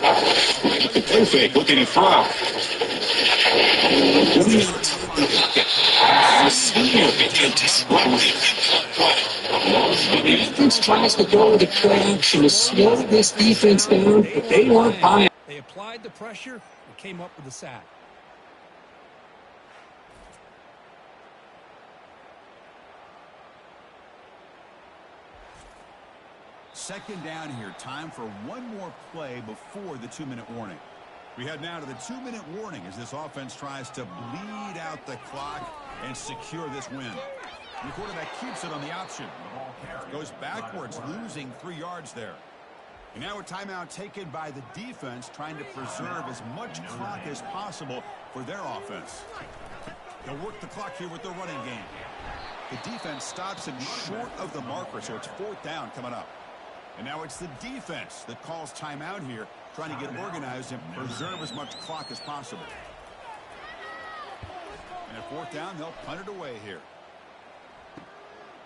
Play fake, looking to throw. The senior began disrupting. The offense tries to go with the play action to slow this defense down, but they weren't buying. They applied the pressure and came up with the sack. Second down here. Time for one more play before the 2-minute warning. We head now to the 2-minute warning as this offense tries to bleed out the clock and secure this win. The quarterback keeps it on the option. Goes backwards, losing 3 yards there. And now a timeout taken by the defense, trying to preserve as much clock as possible for their offense. They'll work the clock here with their running game. The defense stops him short of the marker, so it's 4th down coming up. And now it's the defense that calls timeout here, trying to get organized and preserve as much clock as possible. And at 4th down, they'll punt it away here.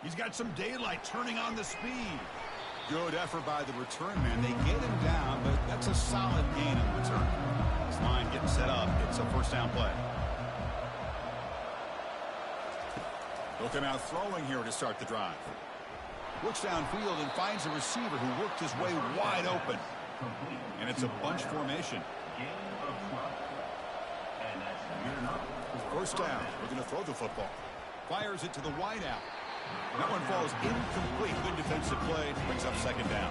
He's got some daylight turning on the speed. Good effort by the return man. They get him down, but that's a solid gain in return. This line getting set up. It's a 1st down play. They'll come out throwing here to start the drive. Looks downfield and finds a receiver who worked his way wide open. And it's a bunch formation. 1st down. We're going to throw the football. Fires it to the wide out. That one falls incomplete. Good defensive play. Brings up 2nd down.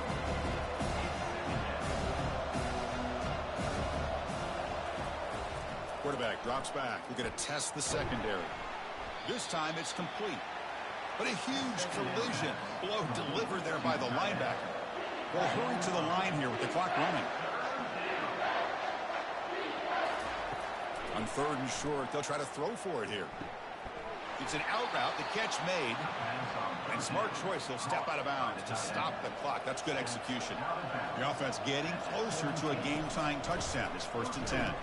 Quarterback drops back. We're going to test the secondary. This time it's complete. But a huge collision. Blow delivered there by the linebacker. Well, hurry to the line here with the clock running. On 3rd and short, they'll try to throw for it here. It's an out route. The catch made. And smart choice. He'll step out of bounds to stop the clock. That's good execution. The offense getting closer to a game-tying touchdown. It's 1st and 10.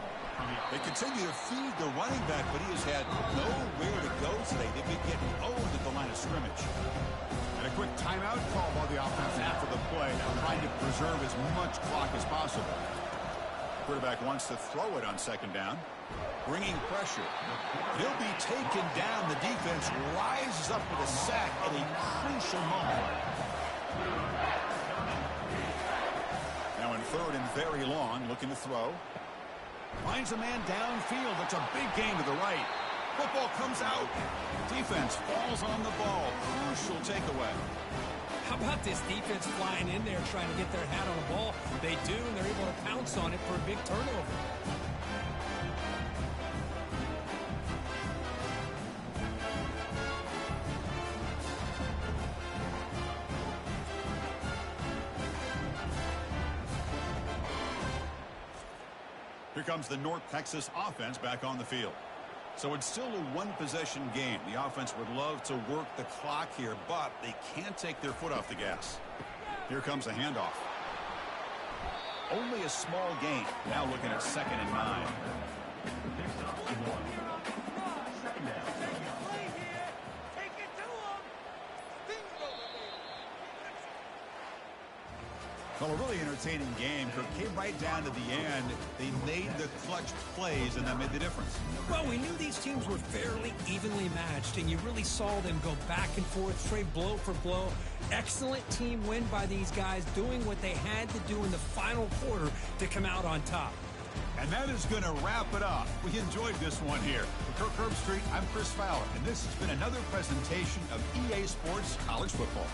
They continue to feed the running back, but he has had nowhere to go today. They've been getting owned at the line of scrimmage. And a quick timeout call by the offense after the play, trying to preserve as much clock as possible. Quarterback wants to throw it on 2nd down. Bringing pressure. He'll be taken down. The defense rises up with a sack at a crucial moment. Now in 3rd and very long, looking to throw. Finds a man downfield. It's a big gain to the right. Football comes out. Defense falls on the ball. Crucial takeaway. How about this defense flying in there trying to get their hat on the ball? They do, and they're able to pounce on it for a big turnover. Here comes the North Texas offense back on the field. So it's still a one-possession game. The offense would love to work the clock here, but they can't take their foot off the gas. Here comes a handoff. Only a small gain. Now looking at 2nd and 9. Well, a really entertaining game. It came right down to the end. They made the clutch plays, and that made the difference. Well, we knew these teams were fairly evenly matched, and you really saw them go back and forth, trade blow for blow. Excellent team win by these guys, doing what they had to do in the final quarter to come out on top. And that is going to wrap it up. We enjoyed this one here. For Kirk Herbstreit, I'm Chris Fowler, and this has been another presentation of EA Sports College Football.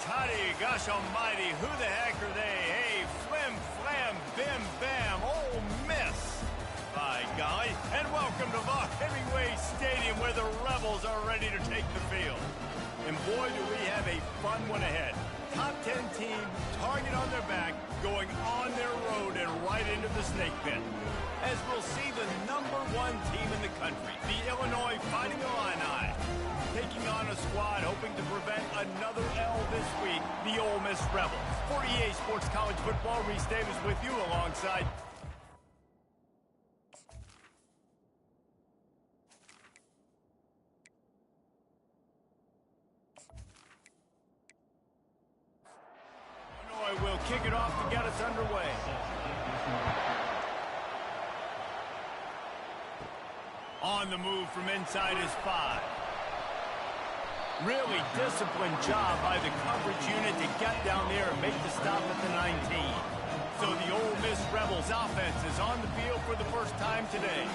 toddy, gosh almighty, who the heck are they? Hey, flim, flam, bim, bam, Ole Miss. By golly, and welcome to Vaught Hemingway Stadium where the Rebels are ready to take the field. And boy, do we have a fun one ahead. Top 10 team, target on their back, going on their road and right into the snake pit. As we'll see the #1 team in the country, the Illinois Fighting Illini, taking on a squad hoping to prevent another L this week, the Ole Miss Rebels. For EA Sports College Football, Reese Davis with you alongside Illinois will kick it off to get us underway. On the move from inside his 5. Really disciplined job by the coverage unit to get down there and make the stop at the 19. So the Ole Miss Rebels offense is on the field for the first time today.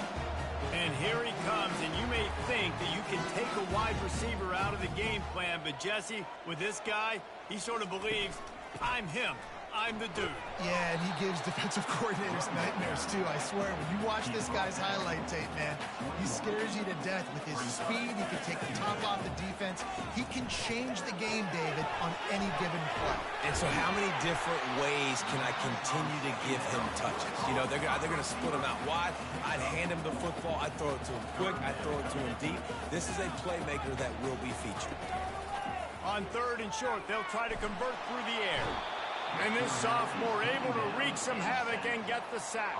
And here he comes, and you may think that you can take a wide receiver out of the game plan, but Jesse, with this guy, he sort of believes, I'm him. I'm the dude. Yeah, and he gives defensive coordinators nightmares, too. I swear, when you watch this guy's highlight tape, man, he scares you to death with his speed. He can take the top off the defense. He can change the game, David, on any given play. And so how many different ways can I continue to give him touches? You know, they're going to split him out wide. I'd hand him the football. I'd throw it to him quick. I'd throw it to him deep. This is a playmaker that will be featured. On 3rd and short, they'll try to convert through the air. And this sophomore able to wreak some havoc and get the sack.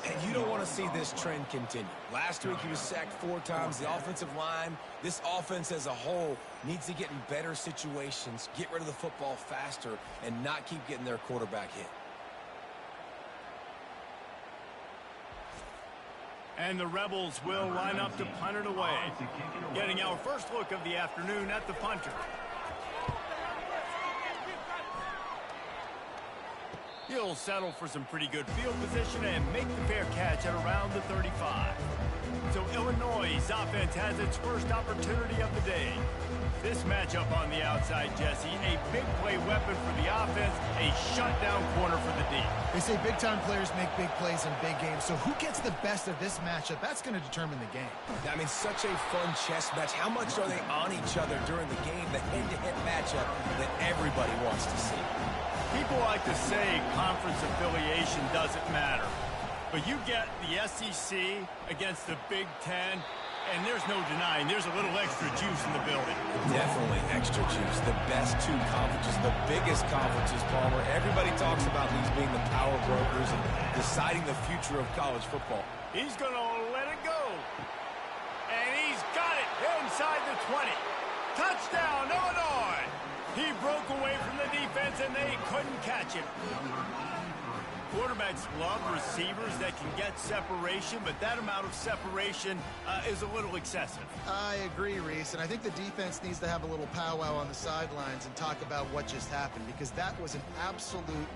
And you don't want to see this trend continue. Last week he was sacked 4 times. The offensive line, this offense as a whole, needs to get in better situations, get rid of the football faster, and not keep getting their quarterback hit. And the Rebels will line up to punt it away. Getting our first look of the afternoon at the punter. He'll settle for some pretty good field position and make the fair catch at around the 35. So Illinois' offense has its first opportunity of the day. This matchup on the outside, Jesse, a big play weapon for the offense, a shutdown corner for the D. They say big-time players make big plays in big games, so who gets the best of this matchup? That's going to determine the game. I mean, such a fun chess match. How much are they on each other during the game, the head-to-head matchup that everybody wants to see? People like to say conference affiliation doesn't matter. But you get the SEC against the Big Ten, and there's no denying there's a little extra juice in the building. Definitely extra juice. The best 2 conferences, the biggest conferences, Palmer. Everybody talks about these being the power brokers and deciding the future of college football. He's going to let it go. And he's got it inside the 20. Touchdown, Illinois! He broke away from the defense, and they couldn't catch him. Quarterbacks love receivers that can get separation, but that amount of separation is a little excessive. I agree, Reese, and I think the defense needs to have a little powwow on the sidelines and talk about what just happened, because that was an absolute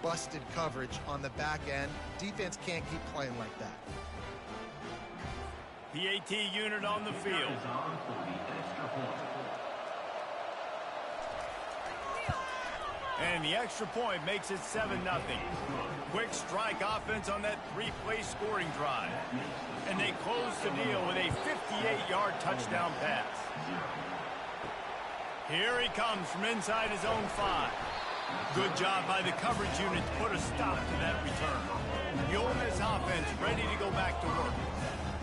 busted coverage on the back end. Defense can't keep playing like that. PAT unit on the field. And the extra point makes it 7-0. Quick strike offense on that 3-play scoring drive. And they close the deal with a 58-yard touchdown pass. Here he comes from inside his own 5. Good job by the coverage unit to put a stop to that return. The Ole Miss offense ready to go back to work.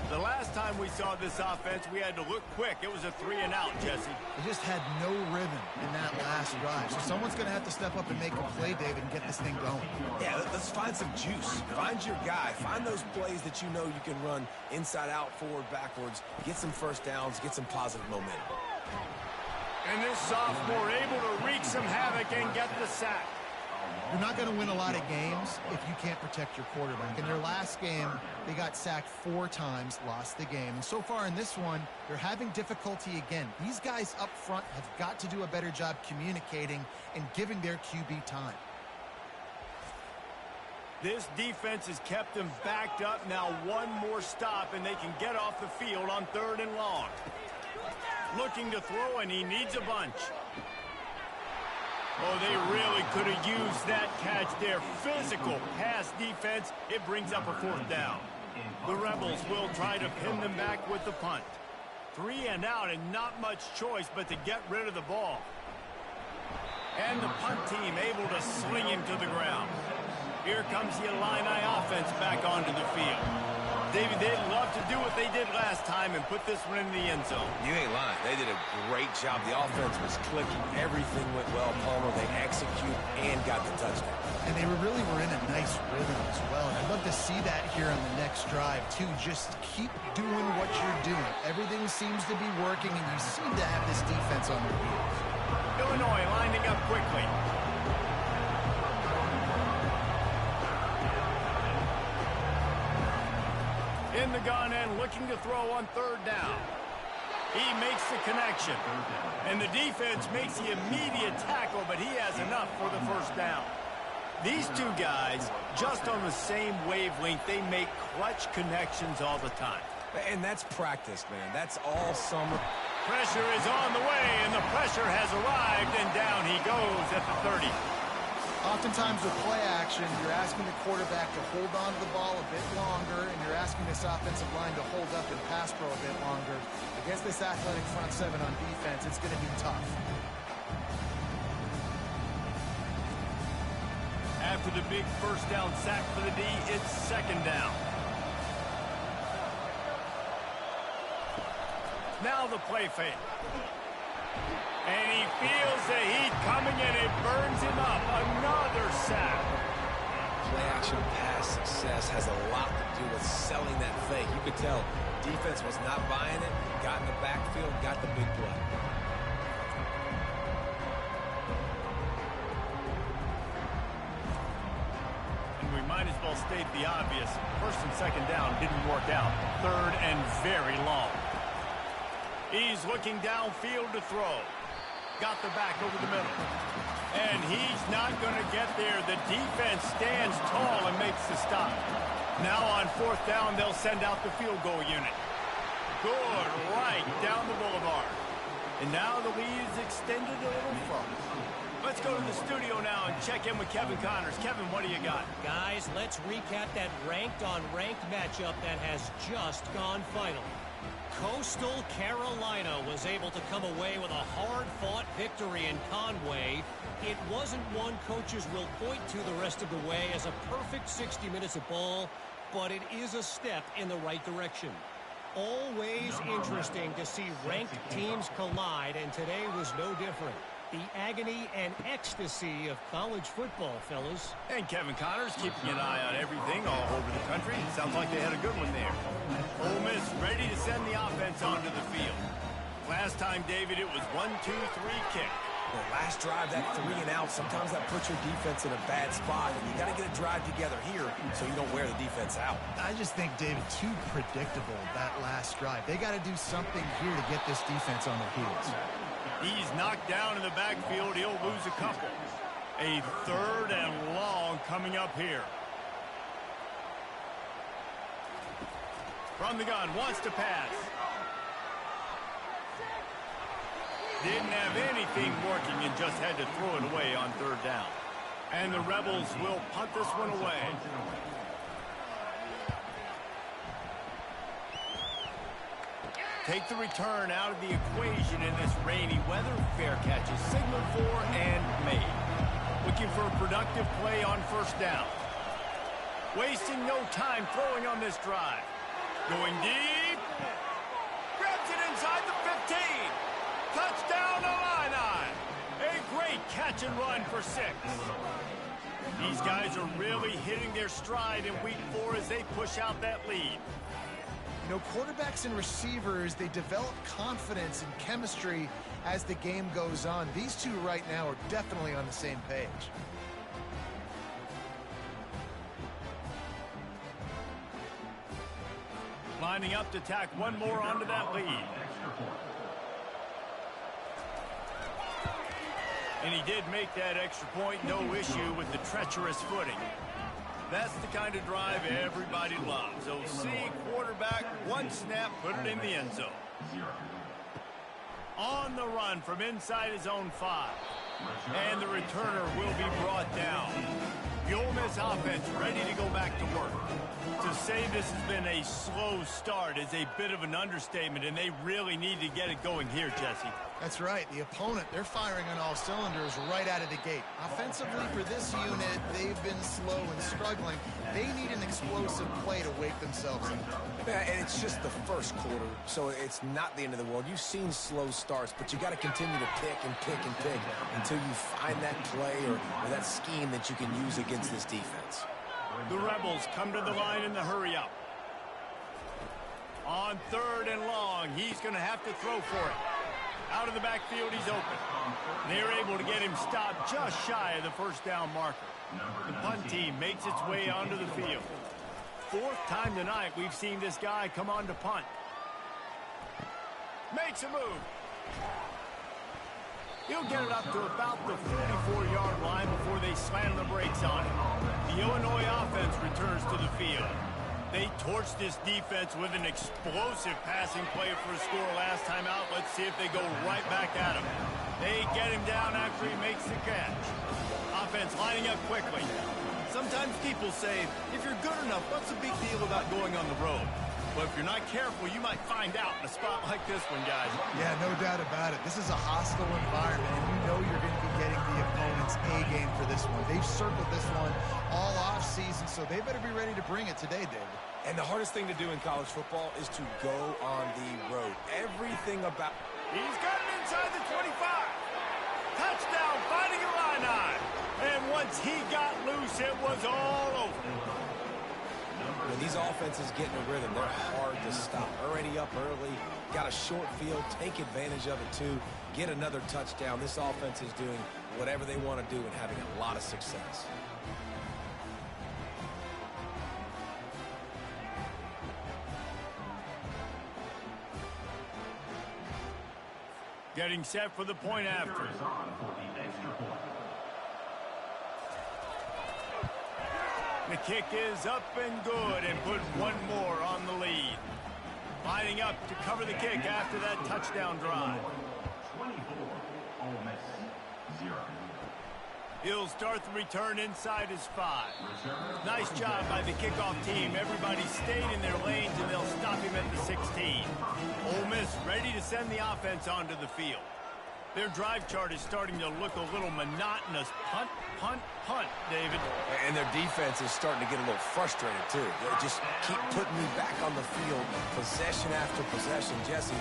The last time we saw this offense, we had to look quick. It was a 3-and-out, Jesse. They just had no rhythm in that last drive. So someone's going to have to step up and make a play, David, and get this thing going. Yeah, let's find some juice. Find your guy. Find those plays that you know you can run inside out, forward, backwards. Get some first downs. Get some positive momentum. And this sophomore able to wreak some havoc and get the sack. You're not going to win a lot of games if you can't protect your quarterback. In their last game, they got sacked 4 times, lost the game. And so far in this one, they're having difficulty again. These guys up front have got to do a better job communicating and giving their QB time. This defense has kept them backed up. Now one more stop, and they can get off the field on 3rd and long. Looking to throw, and he needs a bunch. Oh, they really could have used that catch there. Physical pass defense. It brings up a 4th down. The Rebels will try to pin them back with the punt. 3 and out and not much choice but to get rid of the ball. And the punt team able to sling him to the ground. Here comes the Illini offense back onto the field. David, they'd love to do what they did last time and put this one in the end zone. You ain't lying. They did a great job. The offense was clicking. Everything went well, Palmer. They execute and got the touchdown. And they really were in a nice rhythm as well. And I'd love to see that here on the next drive, too. Just keep doing what you're doing. Everything seems to be working, and you seem to have this defense on their heels. Illinois lining up quickly. In the gun and looking to throw on 3rd down. He makes the connection. And the defense makes the immediate tackle, but he has enough for the 1st down. These two guys, just on the same wavelength, they make clutch connections all the time. And that's practice, man. That's all summer. Pressure is on the way, and the pressure has arrived, and down he goes at the 30. Oftentimes with play action, you're asking the quarterback to hold on to the ball a bit longer, and you're asking this offensive line to hold up and pass pro a bit longer. Against this athletic front 7 on defense, it's going to be tough. After the big 1st down sack for the D, it's 2nd down. Now the play fake. And he feels the heat coming and it burns him up. Another sack. Play action pass success has a lot to do with selling that fake. You could tell defense was not buying it. Got in the backfield, got the big play. And we might as well state the obvious. 1st and 2nd down didn't work out. 3rd and very long. He's looking downfield to throw. Got the back over the middle. And he's not going to get there. The defense stands tall and makes the stop. Now on 4th down, they'll send out the field goal unit. Good right down the boulevard. And now the lead is extended a little further. Let's go to the studio now and check in with Kevin Connors. Kevin, what do you got? Guys, let's recap that ranked-on-ranked matchup that has just gone final. Coastal Carolina was able to come away with a hard-fought victory in Conway. It wasn't one coaches will point to the rest of the way as a perfect 60 minutes of ball, but it is a step in the right direction. Always interesting to see ranked teams collide, and today was no different. The agony and ecstasy of college football, fellas. And Kevin Connors keeping an eye on everything all over the country. Sounds like they had a good one there. Ole Miss ready to send the offense onto the field. Last time, David, it was 1-2-3 kick. The last drive, that 3 and out, sometimes that puts your defense in a bad spot, and you got to get a drive together here so you don't wear the defense out. I just think, David, too predictable, that last drive. They got to do something here to get this defense on their heels. He's knocked down in the backfield. He'll lose a couple. A 3rd and long coming up here. From the gun, wants to pass. Didn't have anything working and just had to throw it away on 3rd down. And the Rebels will punt this one away. Take the return out of the equation in this rainy weather. Fair catch is signaled for and made. Looking for a productive play on 1st down. Wasting no time throwing on this drive. Going deep. Grabs it inside the 15. Touchdown Illini. A great catch and run for 6. These guys are really hitting their stride in week 4 as they push out that lead. You know, quarterbacks and receivers, they develop confidence and chemistry as the game goes on. These two right now are definitely on the same page. Lining up to tack one more onto that lead. And he did make that extra point, no issue with the treacherous footing. That's the kind of drive everybody loves. OC, quarterback, one snap, put it in the end zone. On the run from inside his own 5. And the returner will be brought down. The Ole Miss offense ready to go back to work. To say this has been a slow start is a bit of an understatement, and they really need to get it going here, Jesse. That's right. The opponent, they're firing on all cylinders right out of the gate. Offensively, for this unit, they've been slow and struggling. They need an explosive play to wake themselves up. Yeah, and it's just the first quarter, so it's not the end of the world. You've seen slow starts, but you got to continue to pick and pick and pick until you find that play or that scheme that you can use against this defense. The Rebels come to the line in the hurry-up. On 3rd and long, he's going to have to throw for it. Out of the backfield, he's open. They're able to get him stopped just shy of the first down marker. The punt team makes its way onto the field. 4th time tonight we've seen this guy come on to punt. Makes a move. He'll get it up to about the 44-yard line before they slam the brakes on it. The Illinois offense returns to the field. They torched this defense with an explosive passing play for a score last time out. Let's see if they go right back at him. They get him down after he makes the catch. Offense lining up quickly. Sometimes people say, if you're good enough, what's the big deal about going on the road? But if you're not careful, you might find out in a spot like this one, guys. Yeah, no doubt about it. This is a hostile environment, and you know you're going to be getting the opponent's A-game for this one. They've circled this one all off-season, so they better be ready to bring it today, David. And the hardest thing to do in college football is to go on the road. Everything about... He's got it inside the 25. Touchdown, finding Illini. And once he got loose, it was all over. When these offenses get in a rhythm, they're hard to stop. Already up early, got a short field, take advantage of it too, get another touchdown. This offense is doing whatever they want to do and having a lot of success. Getting set for the point after. The kick is up and good and put one more on the lead. Lining up to cover the kick after that touchdown drive. 24, Ole Miss, 0. He'll start the return inside his 5. Nice job by the kickoff team. Everybody stayed in their lanes, and they'll stop him at the 16. Ole Miss ready to send the offense onto the field. Their drive chart is starting to look a little monotonous. Punt, punt, punt, David. And their defense is starting to get a little frustrated, too. They just keep putting me back on the field, possession after possession. Jesse,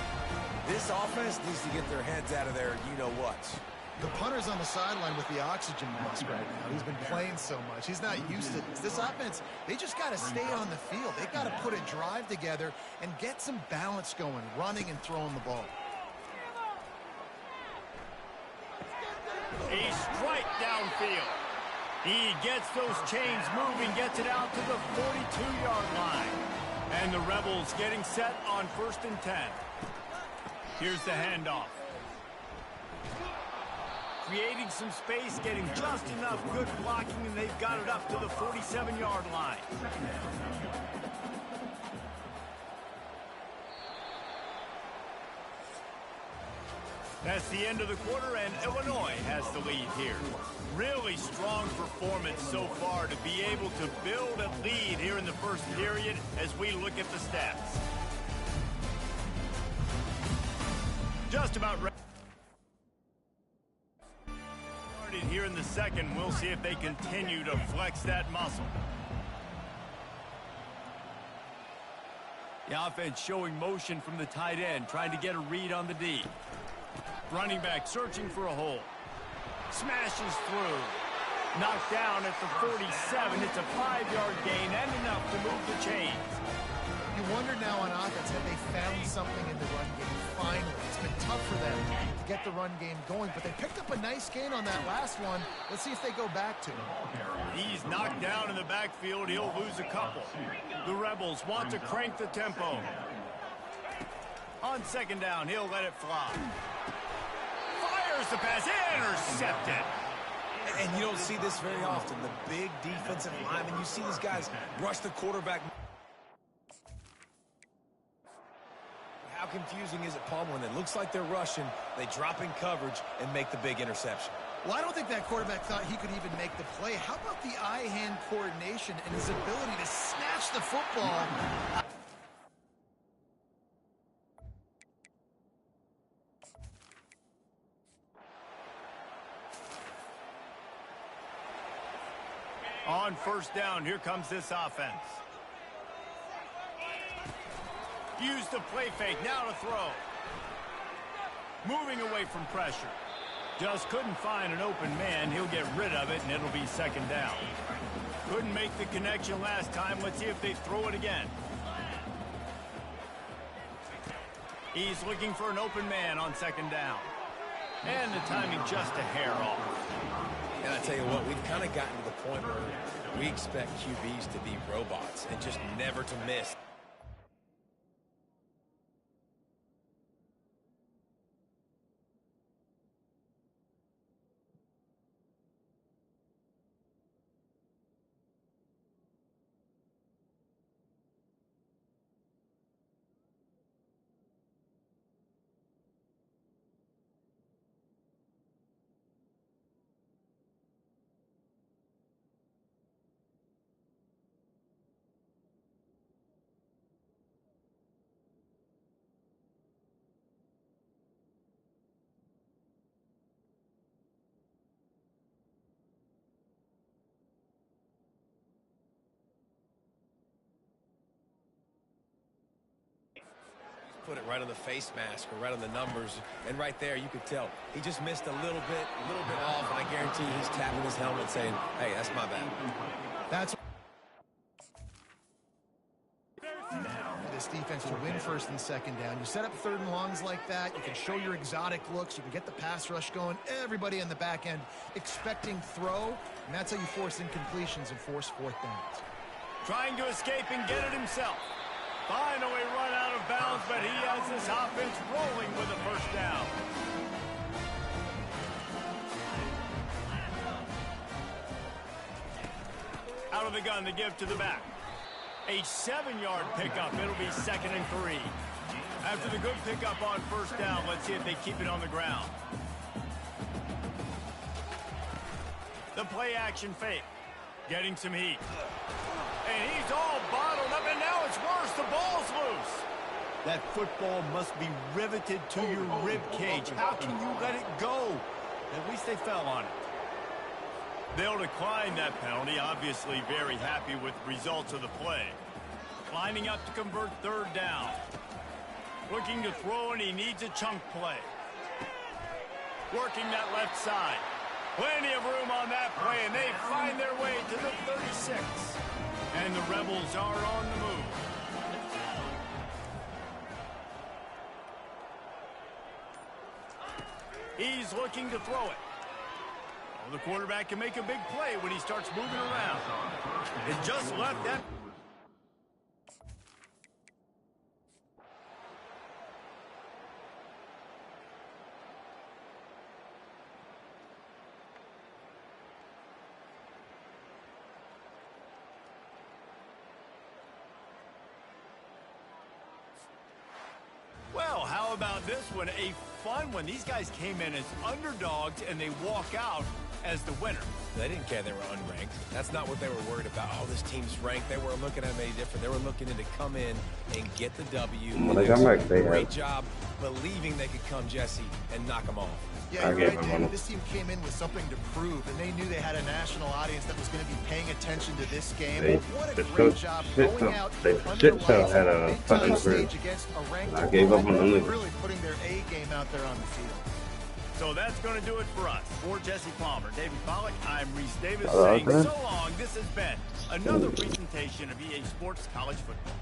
this offense needs to get their heads out of there, you-know-what. The punter's on the sideline with the oxygen mask right now. He's been playing so much. He's not used to this. This offense, they just got to stay on the field. They got to put a drive together and get some balance going, running and throwing the ball. A strike downfield. He gets those chains moving, gets it out to the 42-yard line. And the Rebels getting set on 1st and 10. Here's the handoff. Creating some space, getting just enough good blocking, and they've got it up to the 47-yard line. That's the end of the quarter, and Illinois has the lead here. Really strong performance so far to be able to build a lead here in the first period as we look at the stats. Just about ready. Here in the second, we'll see if they continue to flex that muscle. The offense showing motion from the tight end, trying to get a read on the D. Running back searching for a hole. Smashes through. Knocked down at the 47. It's a 5-yard gain and enough to move the chains. You wonder now on offense, have they found something in the run game? Finally, it's been tough for them to get the run game going, but they picked up a nice gain on that last one. Let's see if they go back to it. He's knocked down in the backfield. He'll lose a couple. The Rebels want to crank the tempo. On 2nd down, he'll let it fly. Fires the pass, intercepted. And you don't see this very often. The big defensive lineman, you see these guys rush the quarterback. How confusing is it, Palmer, when it looks like they're rushing, they drop in coverage and make the big interception? Well, I don't think that quarterback thought he could even make the play. How about the eye-hand coordination and his ability to snatch the football? On first down, here comes this offense. Use the play fake, now to throw. Moving away from pressure. Just couldn't find an open man. He'll get rid of it, and it'll be second down. Couldn't make the connection last time. Let's see if they throw it again. He's looking for an open man on second down. And the timing just a hair off. And I tell you what, we've kind of gotten to the point where we expect QBs to be robots and just never to miss. Put it right on the face mask or right on the numbers, and right there you could tell he just missed a little bit off, and I guarantee he's tapping his helmet saying, hey, that's my bad. That's for this defense to win first and second down. You set up third and longs like that, you can show your exotic looks, you can get the pass rush going, everybody in the back end expecting throw, and that's how you force incompletions and force fourth downs. Trying to escape and get it himself. Finally run out of bounds, but he has this offense rolling with a first down. Out of the gun to give to the back. A 7-yard pickup. It'll be 2nd and 3. After the good pickup on first down, let's see if they keep it on the ground. The play action fake. Getting some heat. And he's all bottled up, and now it's worse. The ball's loose. That football must be riveted to your rib cage. How can you let it go? At least they fell on it. They'll decline that penalty. Obviously very happy with the results of the play. Lining up to convert third down. Looking to throw, and he needs a chunk play. Working that left side. Plenty of room on that play, and they find their way to the 36. And the Rebels are on the move. He's looking to throw it. Well, the quarterback can make a big play when he starts moving around. It just left that. Well, how about this one? A fun one. These guys came in as underdogs, and they walk out as the winner. They didn't care they were unranked. That's not what they were worried about. Oh, this team's ranked. They weren't looking at them any different. They were looking to come in and get the W. Great job believing they could come, Jesse, and knock them off. Yeah, you're right, David. This team came in with something to prove, and they knew they had a national audience that was going to be paying attention to this game. What a great job going out under lights, big-time stage against a ranked opponent, really putting their A game out there on the field. So that's going to do it for us. For Jesse Palmer, David Pollack, I'm Reese Davis saying so long. This has been another presentation of EA Sports College Football.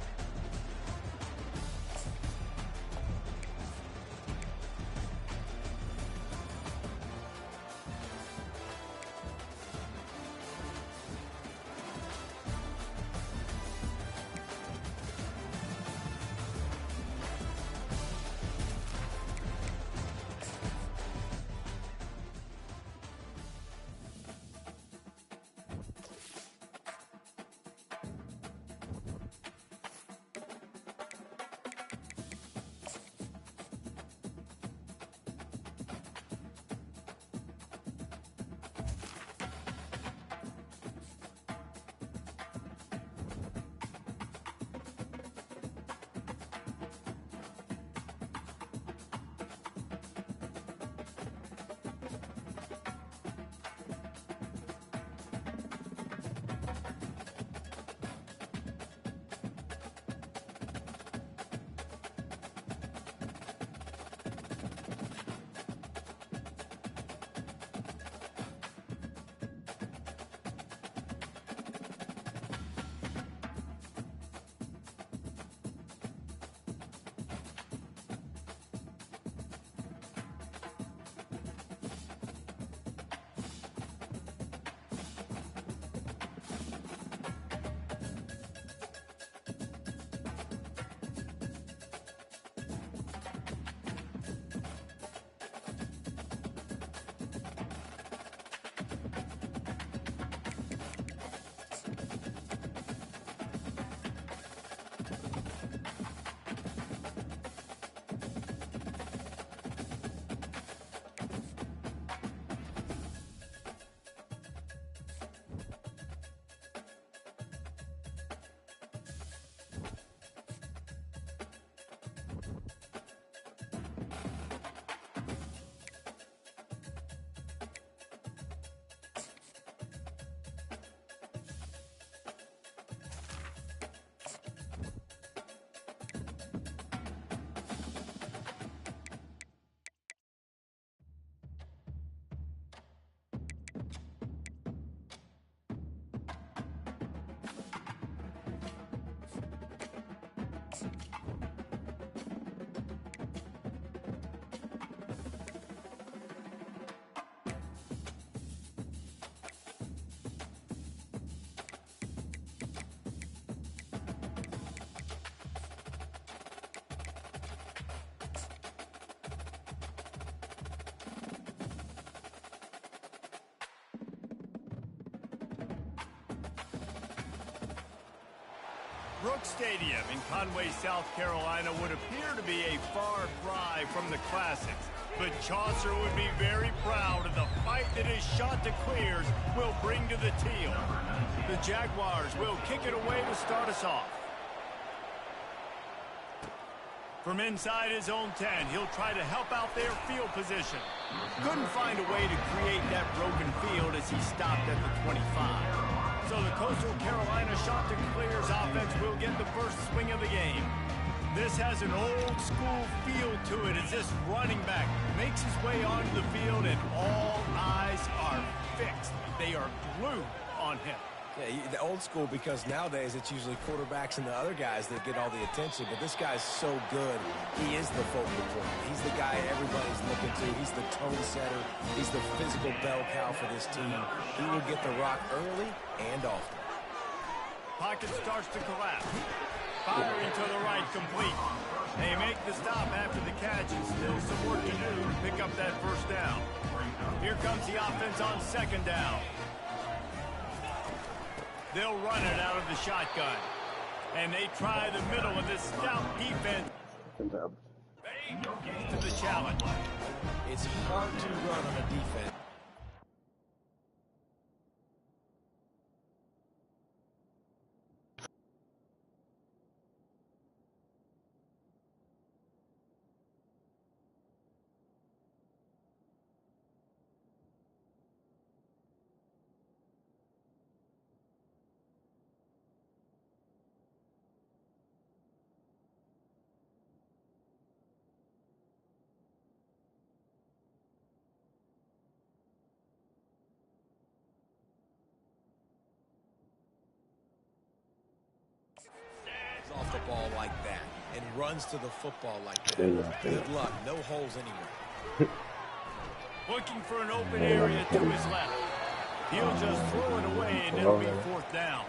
Brooks Stadium in Conway, South Carolina would appear to be a far cry from the classics, but Chaucer would be very proud of the fight that his shot to clears will bring to the teal. The Jaguars will kick it away to start us off. From inside his own 10, he'll try to help out their field position. Couldn't find a way to create that broken field as he stopped at the 25. So the Coastal Carolina shot to clears offense will get the first swing of the game. This has an old school feel to it as this running back makes his way onto the field and all eyes are fixed. They are glued on him. Yeah, the old school, because nowadays it's usually quarterbacks and the other guys that get all the attention, but this guy's so good. He is the focal point. He's the guy everybody's looking to. He's the tone setter. He's the physical bell cow for this team. He will get the rock early and often. Pocket starts to collapse. Firing to the right, complete. They make the stop after the catch and still some work to do to pick up that first down. Here comes the offense on second down. They'll run it out of the shotgun. And they try the middle of this stout defense. To the challenge. It's hard to run on a defense. Off the ball like that and runs to the football like that. Good luck. No holes anywhere. Looking for an open area to his left. He'll just throw it away and it'll be fourth down.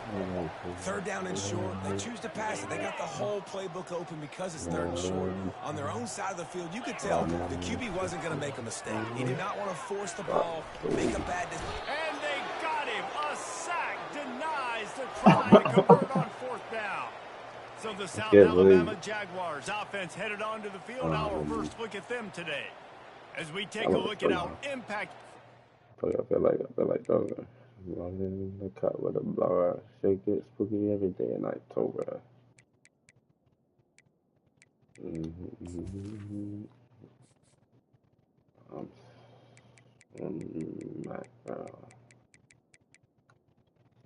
Third down and short. They choose to pass it. They got the whole playbook open because it's third and short. On their own side of the field, you could tell the QB wasn't going to make a mistake. He did not want to force the ball, make a bad decision. And they got him. A sack denies the try to convert on fourth down. So the South Alabama Jaguars offense headed onto the field. Our first look at them today. As we take a look at our impact. I feel like those running the cut with a blower, shake it, spooky every day in October.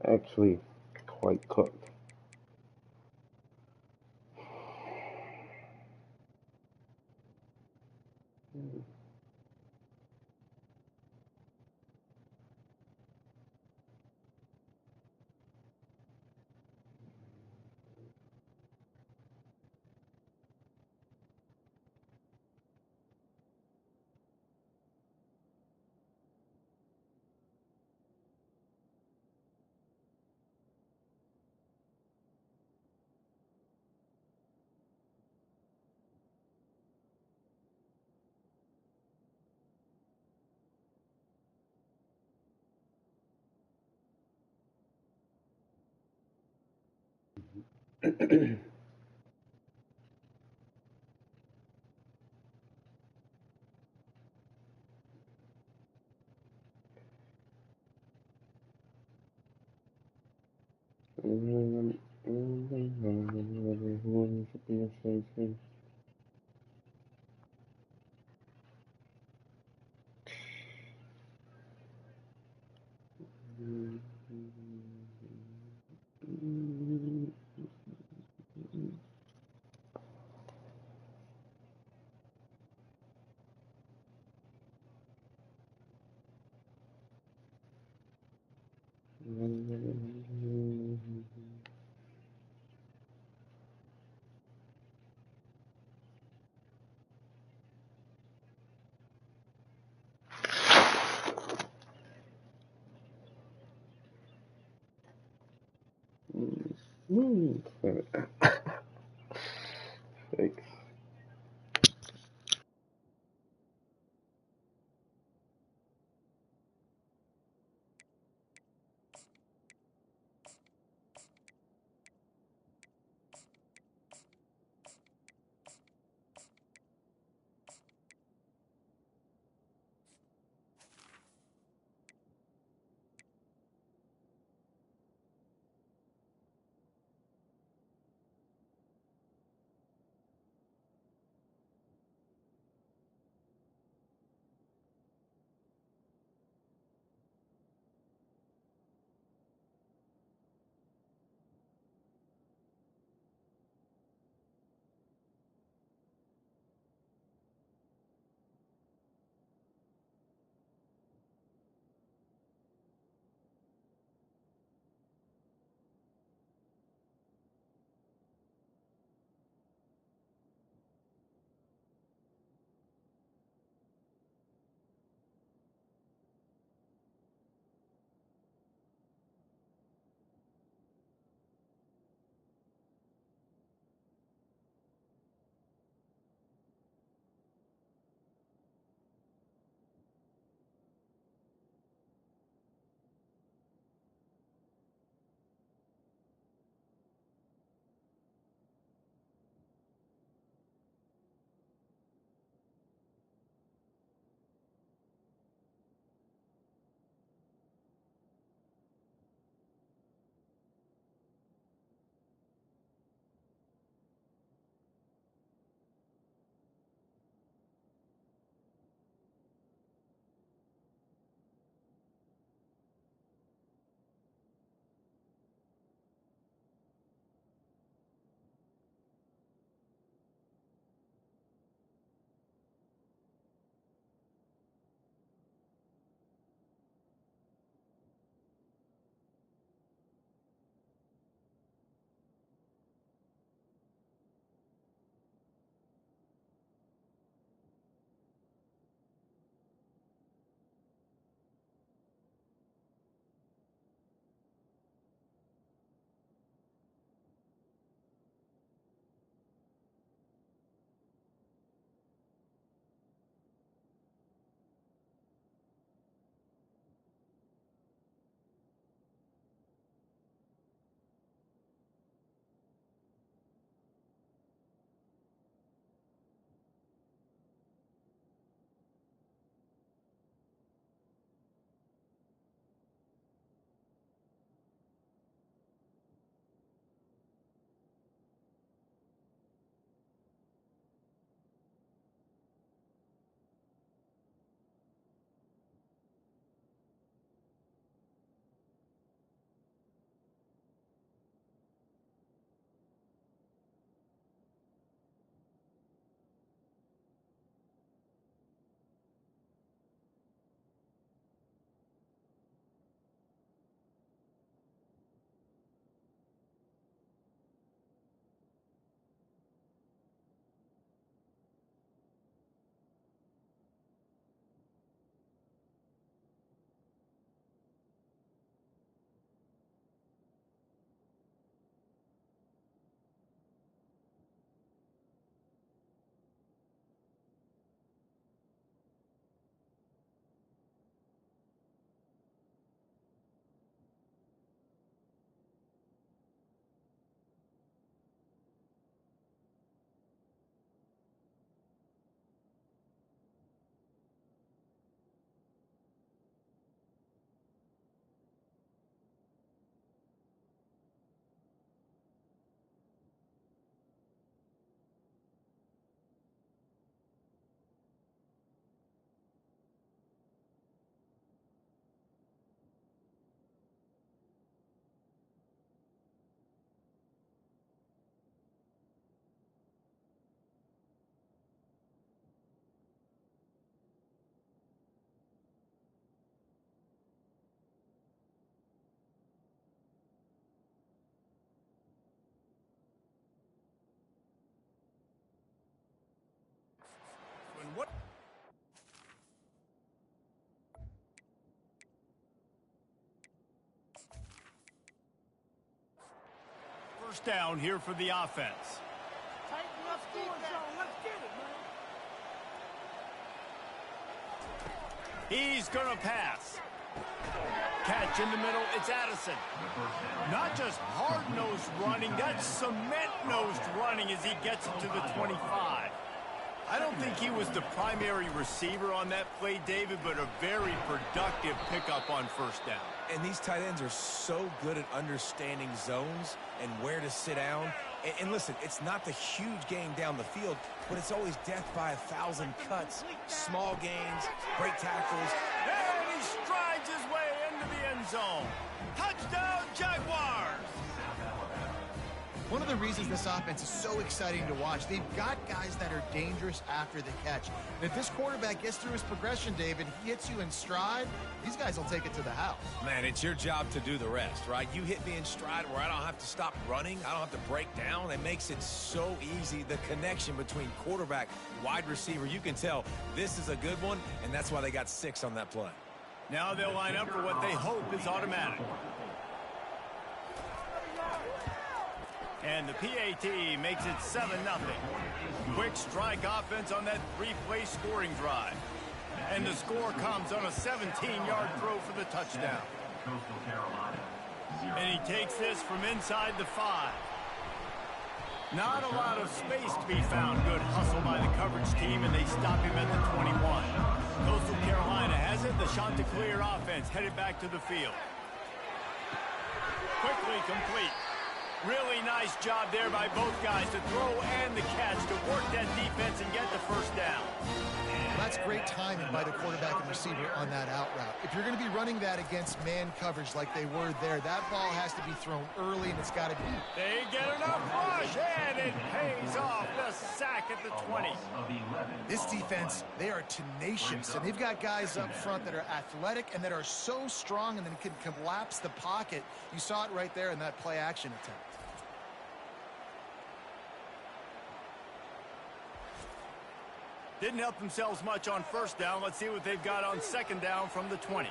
Actually quite cooked. Woo. Thanks. first down here for the offense. He's going to pass. Catch in the middle, it's Addison. Not just hard-nosed running, that's cement-nosed running as he gets it to the 25. I don't think he was the primary receiver on that play, David, but a very productive pickup on first down. And these tight ends are so good at understanding zones and where to sit down. And listen, it's not the huge gain down the field, but it's always death by 1,000 cuts, small gains, great tackles. And he strides his way into the end zone. Touchdown, Jaguars! One of the reasons this offense is so exciting to watch, they've got guys that are dangerous after the catch. And if this quarterback gets through his progression, David, he hits you in stride, these guys will take it to the house. Man, it's your job to do the rest, right? You hit me in stride where I don't have to stop running. I don't have to break down. It makes it so easy, the connection between quarterback, wide receiver. You can tell this is a good one, and that's why they got 6 on that play. Now they'll line up for what they hope is automatic. And the PAT makes it 7-0. Quick strike offense on that 3-play scoring drive. And the score comes on a 17-yard throw for the touchdown. And he takes this from inside the 5. Not a lot of space to be found. Good hustle by the coverage team, and they stop him at the 21. Coastal Carolina has it. The Chanticleer offense headed back to the field. Quickly complete. Really nice job there by both guys to throw and the catch to work that defense and get the first down. That's great timing by the quarterback and receiver on that out route. If you're going to be running that against man coverage like they were there, that ball has to be thrown early, and it's got to be. They get enough rush, and it pays off. The sack at the 20. This defense, they are tenacious, and they've got guys up front that are athletic and that are so strong and then can collapse the pocket. You saw it right there in that play-action attempt. Didn't help themselves much on first down. Let's see what they've got on second down from the 20.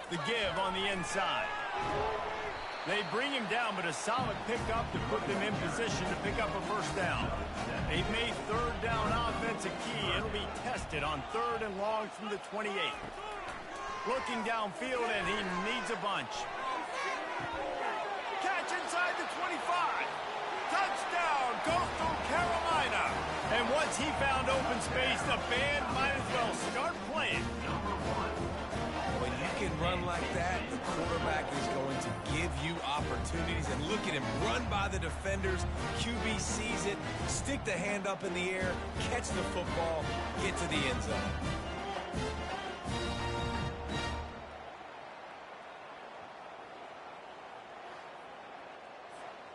The give on the inside. They bring him down, but a solid pickup to put them in position to pick up a first down. They've made third down offense a key. It'll be tested on 3rd and long from the 28. Looking downfield, and he needs a bunch. Catch inside the 25. Touchdown, Coastal Carolina. And once he found open space, the band might as well start playing. When you can run like that, the quarterback is going to give you opportunities. And look at him run by the defenders. QB sees it, stick the hand up in the air, catch the football, get to the end zone.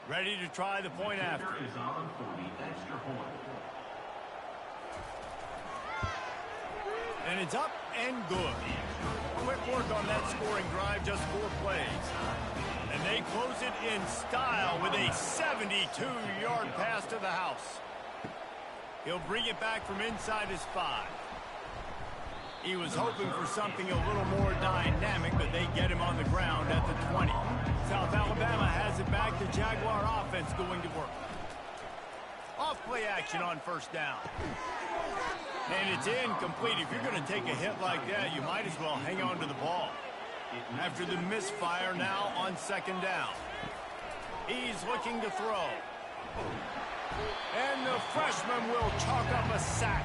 Ready to try the point after. And it's up and good. Quick work on that scoring drive, just 4 plays. And they close it in style with a 72-yard pass to the house. He'll bring it back from inside his 5. He was hoping for something a little more dynamic, but they get him on the ground at the 20. South Alabama has it back. The Jaguar offense going to work. Off play action on first down. And it's incomplete. If you're going to take a hit like that, you might as well hang on to the ball. After the misfire now on second down. He's looking to throw. And the freshman will chalk up a sack.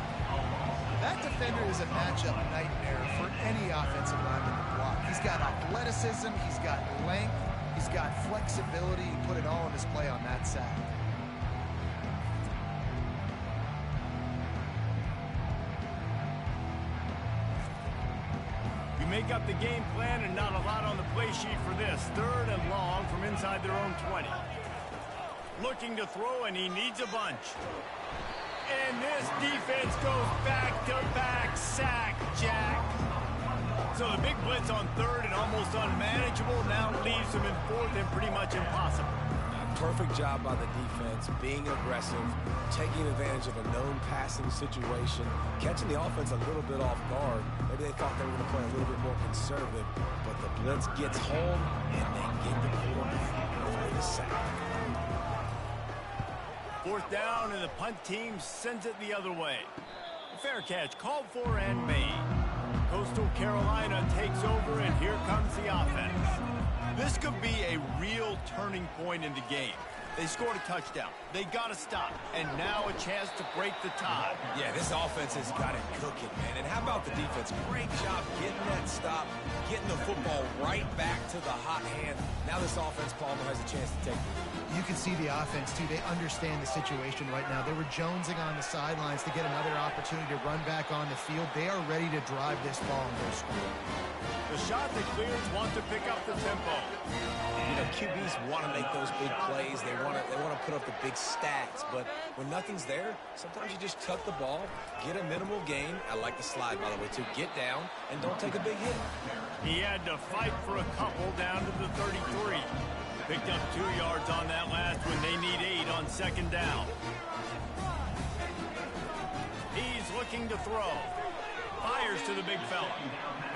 That defender is a matchup nightmare for any offensive lineman to block. He's got athleticism, he's got length, he's got flexibility. He put it all on display on that sack. You make up the game plan and not a lot on the play sheet for this. 3rd and long from inside their own 20. Looking to throw, and he needs a bunch. And this defense goes back-to-back sack, Jack. So the big blitz on 3rd and almost unmanageable now leaves him in 4th and pretty much impossible. Perfect job by the defense, being aggressive, taking advantage of a known passing situation, catching the offense a little bit off guard. Maybe they thought they were going to play a little bit more conservative, but the blitz gets home, and they get the quarterback for the sack. Fourth down, and the punt team sends it the other way. Fair catch called for and made. Coastal Carolina takes over, and here comes the offense. This could be a real turning point in the game. They scored a touchdown. They got to stop. And now a chance to break the tie. Yeah, this offense has got it cooking, man. And how about the defense? Great job getting that stop, getting the football right back to the hot hand. Now this offense, Palmer, has a chance to take it. You can see the offense, too. They understand the situation right now. They were jonesing on the sidelines to get another opportunity to run back on the field. They are ready to drive this ball and go score. The shot that clears want to pick up the tempo. You know, QBs want to make those big plays. They want to put up the big stats. But when nothing's there, sometimes you just tuck the ball, get a minimal gain. I like the slide, by the way, too. Get down and don't take a big hit. He had to fight for a couple down to the 33. Picked up 2 yards on that last when they need 8 on second down. He's looking to throw. Fires to the big fella.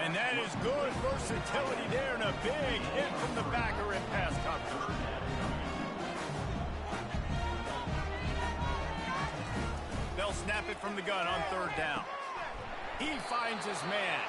And that is good versatility there, and a big hit from the backer in pass coverage. They'll snap it from the gun on third down. He finds his man.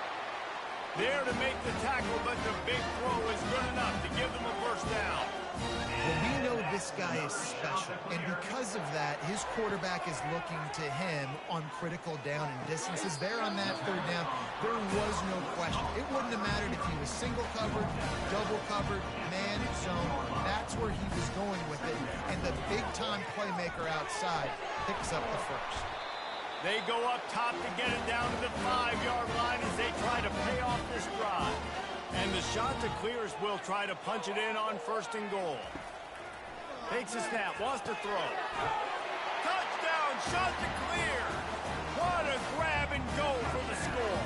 There to make the tackle, but the big throw is good enough to give them a first down. Well, we know this guy is special, and because of that, his quarterback is looking to him on critical down and distances. There on that third down, there was no question. It wouldn't have mattered if he was single covered, double covered, man zone. That's where he was going with it, and the big-time playmaker outside picks up the first. They go up top to get it down to the 5-yard line as they try to pay off this drive. And the shot to clears will try to punch it in on first and goal. Takes a snap, wants to throw. Touchdown, shot to clear. What a grab and go for the score.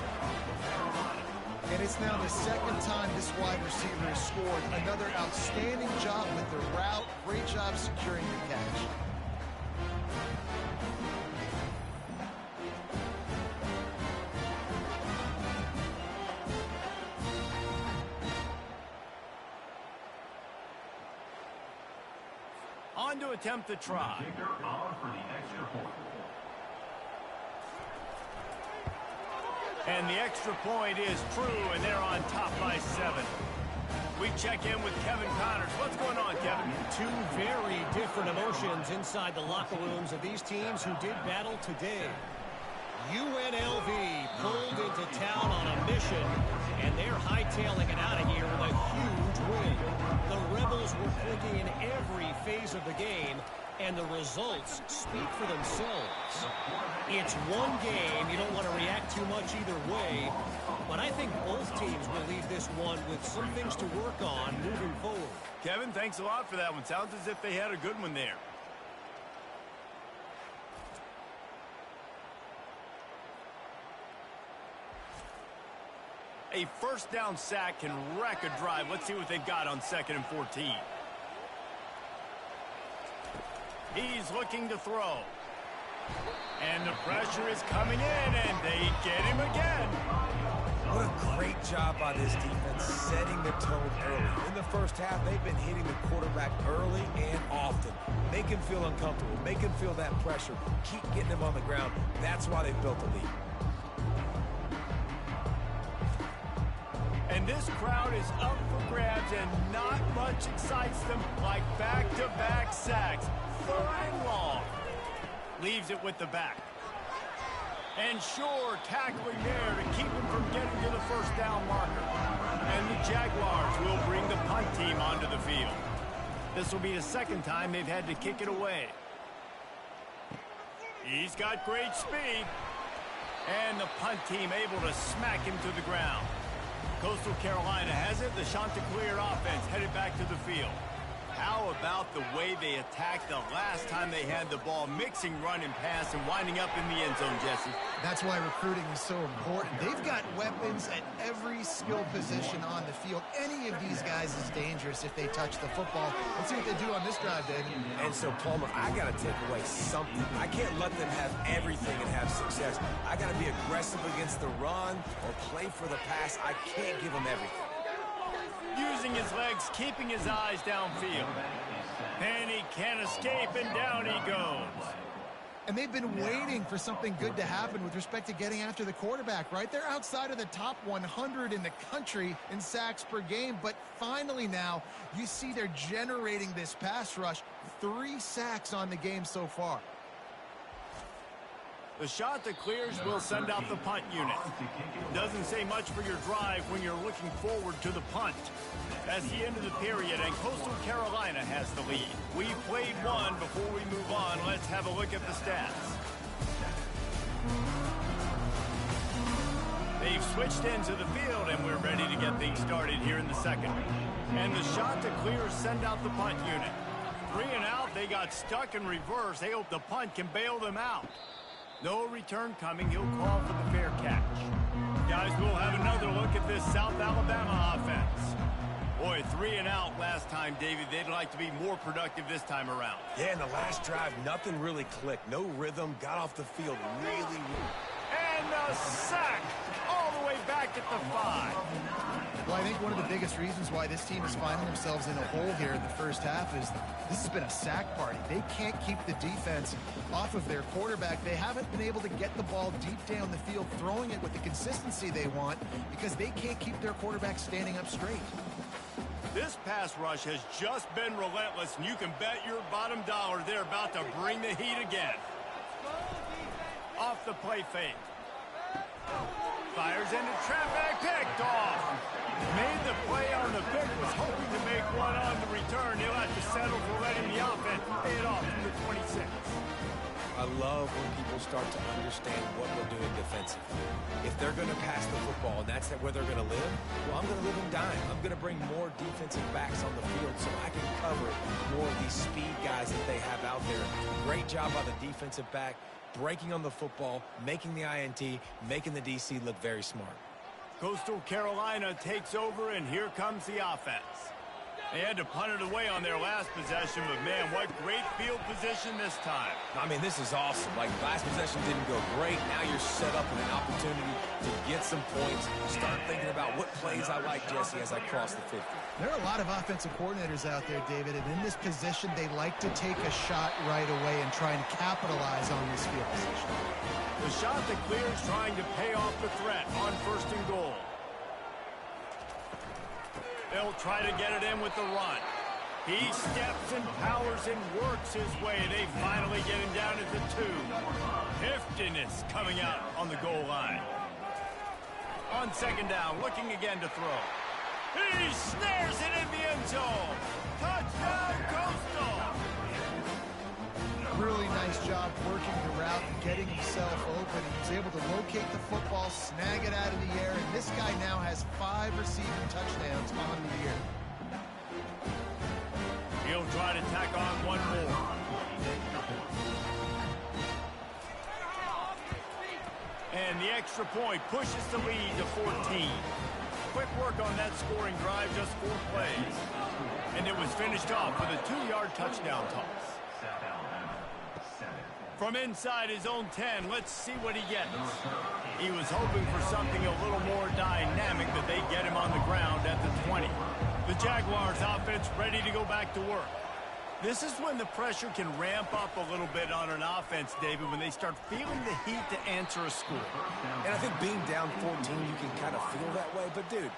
And it's now the second time this wide receiver has scored. Another outstanding job with the route. Great job securing the catch. On to attempt the try. And the extra point is true, and they're on top by 7. We check in with Kevin Connors. What's going on, Kevin? Two very different emotions inside the locker rooms of these teams who did battle today. UNLV pulled into town on a mission, and they're hightailing it out of here with a huge win. The Rebels were clicking in every phase of the game, and the results speak for themselves. It's one game. You don't want to react too much either way, but I think both teams will leave this one with some things to work on moving forward. Kevin, thanks a lot for that one. Sounds as if they had a good one there. A first down sack can wreck a drive. Let's see what they've got on 2nd and 14. He's looking to throw. And the pressure is coming in, and they get him again. What a great job by this defense setting the tone early. In the first half, they've been hitting the quarterback early and often. Make him feel uncomfortable. Make him feel that pressure. Keep getting him on the ground. That's why they've built a lead. And this crowd is up for grabs, and not much excites them like back-to-back sacks. 3rd and long. Leaves it with the back. And sure, tackling there to keep him from getting to the first down marker. And the Jaguars will bring the punt team onto the field. This will be the second time they've had to kick it away. He's got great speed. And the punt team able to smack him to the ground. Coastal Carolina has it. The Chanticleer offense headed back to the field. How about the way they attacked the last time they had the ball, mixing run and pass and winding up in the end zone, Jesse? That's why recruiting is so important. They've got weapons at every skill position on the field. Any of these guys is dangerous if they touch the football. Let's see what they do on this drive, David. And so, Palmer, I got to take away something. I can't let them have everything and have success. I got to be aggressive against the run or play for the pass. I can't give them everything. Using his legs, keeping his eyes downfield. And he can't escape, and down he goes. And they've been waiting for something good to happen with respect to getting after the quarterback, right? They're outside of the top 100 in the country in sacks per game, but finally now you see they're generating this pass rush. 3 sacks on the game so far. The shot that clears will send out the punt unit. Doesn't say much for your drive when you're looking forward to the punt. That's the end of the period, and Coastal Carolina has the lead. We played one. Before we move on, let's have a look at the stats. They've switched into the field, and we're ready to get things started here in the second. And the shot to clear send out the punt unit. 3 and out, they got stuck in reverse. They hope the punt can bail them out. No return coming. He'll call for the fair catch. Guys, we'll have another look at this South Alabama offense. Boy, 3 and out last time, David. They'd like to be more productive this time around. Yeah, in the last drive, nothing really clicked. No rhythm, got off the field really. And a sack all the way back at the 5. Well, I think one of the biggest reasons why this team is finding themselves in a hole here in the first half is this has been a sack party. They can't keep the defense off of their quarterback. They haven't been able to get the ball deep down the field, throwing it with the consistency they want because they can't keep their quarterback standing up straight. This pass rush has just been relentless, and you can bet your bottom dollar they're about to bring the heat again. Off the play fake. Fires into traffic, picked off. Made the play on the pick, was hoping to make one on the return. He'll have to settle for letting the offense pay it off from the 26. I love when people start to understand what we're doing defensively. If they're going to pass the football and that's where they're going to live, well, I'm going to live and dime. I'm going to bring more defensive backs on the field so I can cover more of these speed guys that they have out there. Great job by the defensive back, breaking on the football, making the INT, making the DC look very smart. Coastal Carolina takes over, and here comes the offense. They had to punt it away on their last possession, but man, what great field position this time. I mean, this is awesome. Like, last possession didn't go great. Now you're set up with an opportunity to get some points. Start thinking about what plays I like, Jesse, as I cross the 50. There are a lot of offensive coordinators out there, David, and in this position, they like to take a shot right away and try and capitalize on this field position. The shot that clears trying to pay off the threat on 1st and goal. They'll try to get it in with the run. He steps and powers and works his way. They finally get him down at the 2. Heftiness coming out on the goal line. On 2nd down, looking again to throw. He snares it in the end zone. Touchdown, Coastal! Really nice job working the route and getting himself open. He was able to locate the football, snag it out of the air, and this guy now has 5 receiving touchdowns on the year. He'll try to tack on one more. And the extra point pushes the lead to 14. Quick work on that scoring drive, just 4 plays. And it was finished off with a 2-yard touchdown toss. From inside his own 10, let's see what he gets. He was hoping for something a little more dynamic, but they get him on the ground at the 20. The Jaguars offense ready to go back to work. This is when the pressure can ramp up a little bit on an offense, David, when they start feeling the heat to answer a score. And I think being down 14, you can kind of feel that way. But, dude,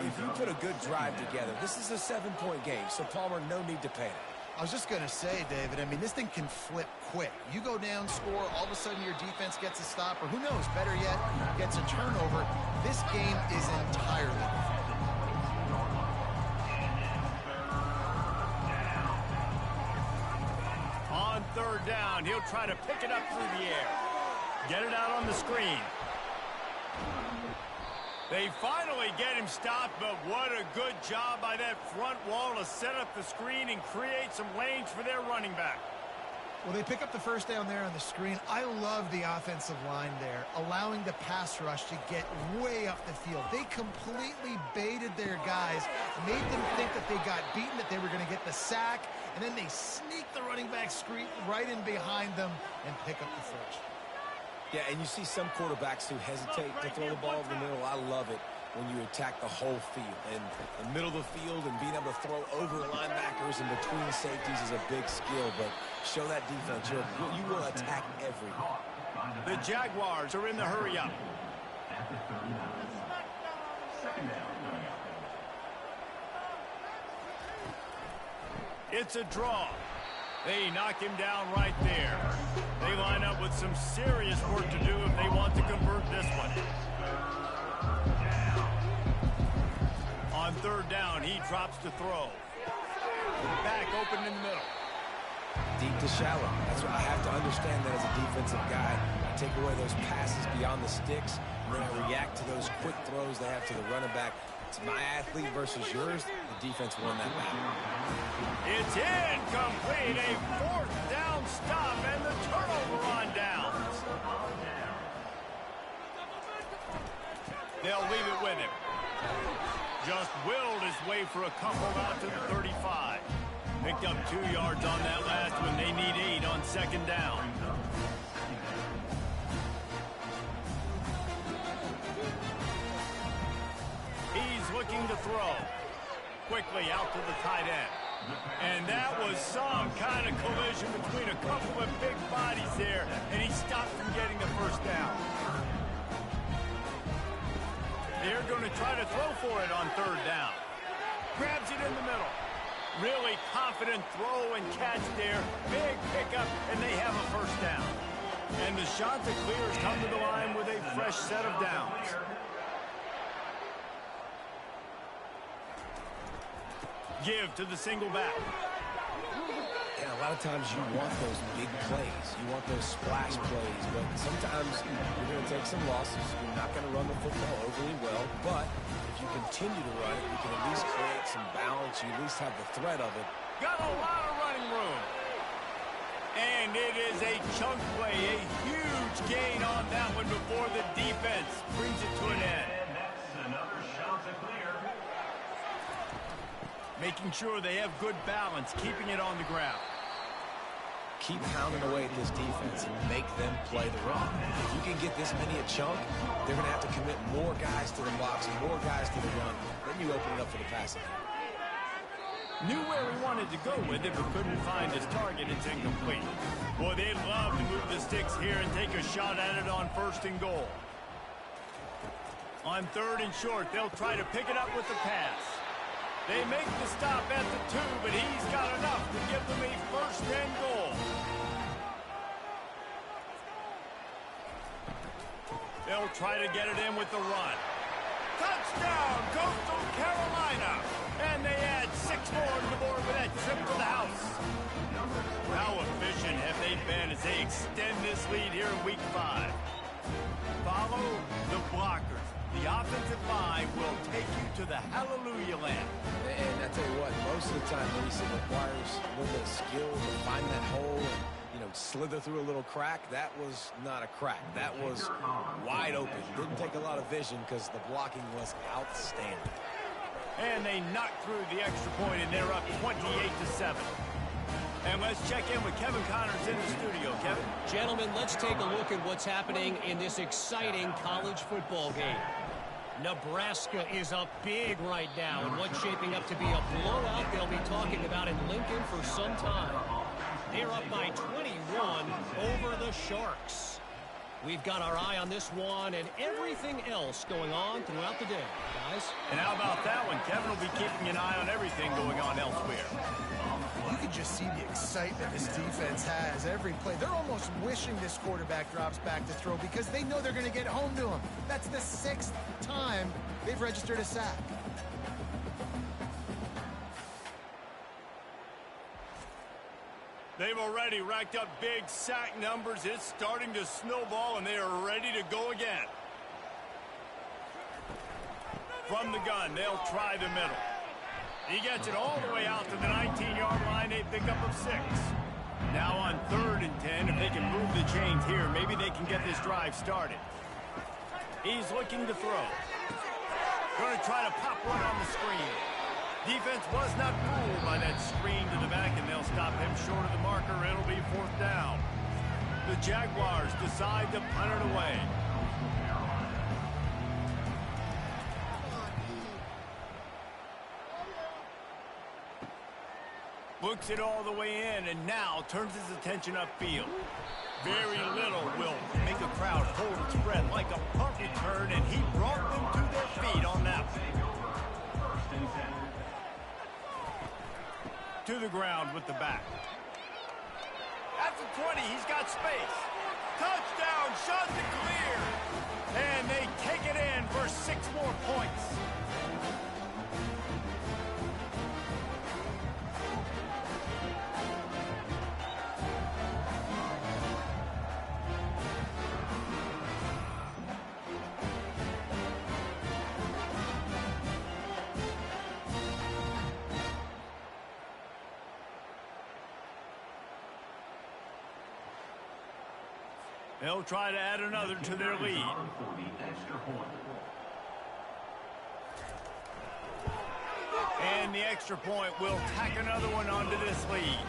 if you put a good drive together, this is a 7-point game, so Palmer, no need to panic. I was just going to say, David, I mean, this thing can flip quick. You go down, score, all of a sudden your defense gets a stop, or who knows, better yet, gets a turnover. This game is entirely different. On 3rd down, he'll try to pick it up through the air. Get it out on the screen. They finally get him stopped, but what a good job by that front wall to set up the screen and create some lanes for their running back. Well, they pick up the first down there on the screen. I love the offensive line there, allowing the pass rush to get way up the field. They completely baited their guys, made them think that they got beaten, that they were going to get the sack, and then they sneak the running back screen right in behind them and pick up the first. Yeah, and you see some quarterbacks who hesitate to throw the ball over the middle. I love it when you attack the whole field. And the middle of the field and being able to throw over linebackers and between safeties is a big skill. But show that defense. You will attack everyone. The Jaguars are in the hurry-up. It's a draw. They knock him down right there. They line up with some serious work to do if they want to convert this one. On third down, he drops to throw. Back open in the middle. Deep to shallow. That's what I have to understand that as a defensive guy. I take away those passes beyond the sticks, and then I react to those quick throws they have to the running back. It's my athlete versus yours. The defense won that battle. It's incomplete. A fourth down stop and the turnover on downs. They'll leave it with him. Just willed his way for a couple out to the 35. Picked up 2 yards on that last one. They need 8 on second down. He's looking to throw. Quickly out to the tight end. And that was some kind of collision between a couple of big bodies there, and he stopped from getting the first down. They're going to try to throw for it on third down. Grabs it in the middle. Really confident throw and catch there. Big pickup, and they have a first down. And the Ncaa has come to the line with a fresh set of downs. Give to the single back. And a lot of times you want those big plays. You want those splash plays. But sometimes you're going to take some losses. You're not going to run the football overly well. But if you continue to run it, you can at least create some balance. You at least have the threat of it. Got a lot of running room. And it is a chunk play. A huge gain on that one before the defense brings it to an end. Making sure they have good balance, keeping it on the ground. Keep pounding away at this defense and make them play the run. If you can get this many a chunk, they're going to have to commit more guys to the box and more guys to the run. Then you open it up for the passing. Knew where he wanted to go with it, but couldn't find his target. It's incomplete. Boy, they'd love to move the sticks here and take a shot at it on first and goal. On third and short, they'll try to pick it up with the pass. They make the stop at the 2, but he's got enough to give them a first and goal. They'll try to get it in with the run. Touchdown, Coastal Carolina. And they add 6 more to the board with that trip to the house. How efficient have they been as they extend this lead here in Week 5? Follow the blockers. The offensive line will take you to the hallelujah land. And I tell you what, most of the time, Reese, it requires a little bit of skill to find that hole and, slither through a little crack. That was not a crack. That was wide open. Didn't take a lot of vision because the blocking was outstanding. And they knocked through the extra point, and they're up 28-7. And let's check in with Kevin Connors in the studio. Kevin? Gentlemen, let's take a look at what's happening in this exciting college football game. Nebraska is up big right now, and what's shaping up to be a blowout they'll be talking about in Lincoln for some time. They're up by 21 over the Sharks. We've got our eye on this one and everything else going on throughout the day, guys. And how about that one? Kevin will be keeping an eye on everything going on elsewhere. You can just see the excitement this defense has every play. They're almost wishing this quarterback drops back to throw because they know they're going to get home to him. That's the 6th time they've registered a sack. They've already racked up big sack numbers. It's starting to snowball, and they are ready to go again. From the gun, they'll try the middle. He gets it all the way out to the 19-yard line, a pickup of 6. Now on 3rd and 10, if they can move the chains here, maybe they can get this drive started. He's looking to throw. Going to try to pop one on the screen. Defense was not fooled by that screen to the back, and they'll stop him short of the marker. It'll be 4th down. The Jaguars decide to punt it away. Looks it all the way in, and now turns his attention upfield. Very little will make a crowd hold its breath like a punt return, and he brought them to their feet on that one. To the ground with the back. At the 20, he's got space. Touchdown, shot to clear. And they take it in for 6 more points. They'll try to add another to their lead. And the extra point will tack another one onto this lead.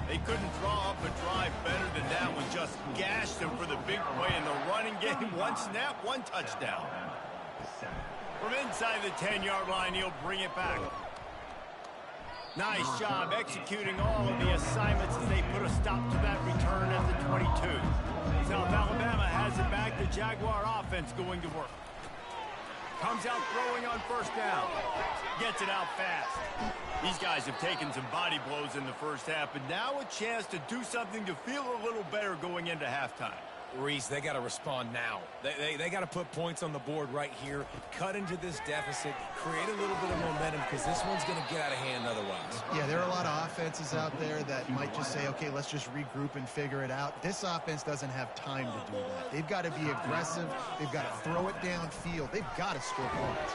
They couldn't draw up a drive better than that one. Just gashed them for the big play in the running game. 1 snap, 1 touchdown. From inside the 10-yard line, he'll bring it back. Nice job executing all of the assignments as they put a stop to that return at the 22. South Alabama has it back. The Jaguar offense going to work. Comes out throwing on 1st down. Gets it out fast. These guys have taken some body blows in the first half, but now a chance to do something to feel a little better going into halftime. Reese, they got to respond now. They got to put points on the board right here, cut into this deficit, create a little bit of momentum, because this one's going to get out of hand otherwise. Yeah, there are a lot of offenses out there that might just say, okay, let's just regroup and figure it out. This offense doesn't have time to do that. They've got to be aggressive. They've got to throw it downfield. They've got to score points.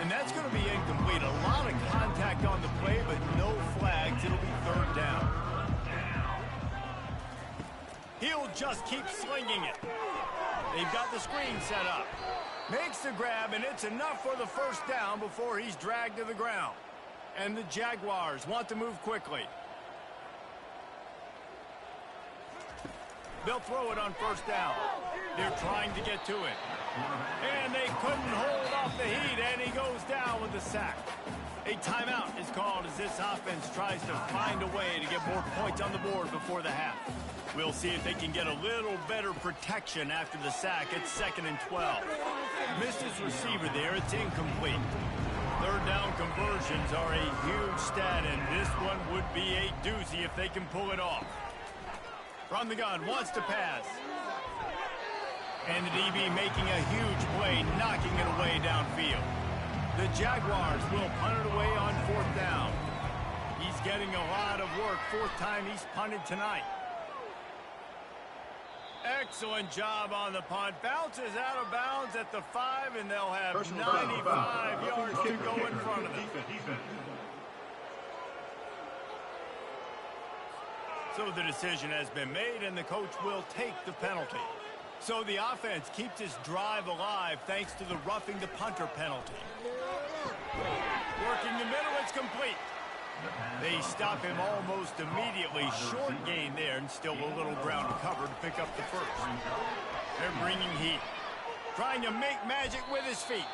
And that's going to be incomplete. A lot of contact on the play, but no flags. It'll be 3rd down. He'll just keep slinging it. They've got the screen set up. Makes the grab, and it's enough for the 1st down before he's dragged to the ground. And the Jaguars want to move quickly. They'll throw it on 1st down. They're trying to get to it. And they couldn't hold off the heat, and he goes down with the sack. A timeout is called as this offense tries to find a way to get more points on the board before the half. We'll see if they can get a little better protection after the sack. It's 2nd and 12. Missed his receiver there. It's incomplete. 3rd down conversions are a huge stat, and this one would be a doozy if they can pull it off. From the gun, wants to pass. And the DB making a huge play, knocking it away downfield. The Jaguars will punt it away on 4th down. He's getting a lot of work. 4th time he's punted tonight. Excellent job on the punt. Bounces out of bounds at the 5, and they'll have 95 yards to go in front of them. So the decision has been made, and the coach will take the penalty. So the offense keeps its drive alive thanks to the roughing the punter penalty. Working the middle, it's complete. They stop him almost immediately. Short gain there, and still a little ground to cover to pick up the 1st. They're bringing heat. Trying to make magic with his feet.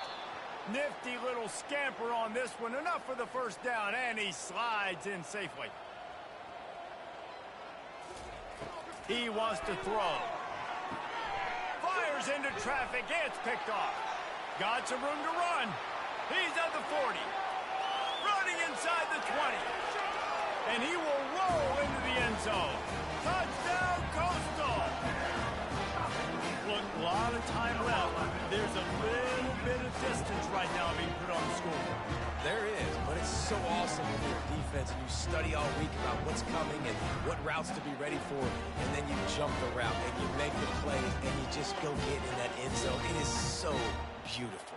Nifty little scamper on this one. Enough for the 1st down, and he slides in safely. He wants to throw. Fires into traffic. It's picked off. Got some room to run. He's at the 40. Running inside the 20. And he will roll into the end zone. Touchdown, Coastal. Look, a lot of time left. There's a little bit of distance right now being put on the scoreboard. There is, but it's so awesome when you're a defense and you study all week about what's coming and what routes to be ready for, and then you jump the route and you make the play and you just go get in that end zone. It is so beautiful.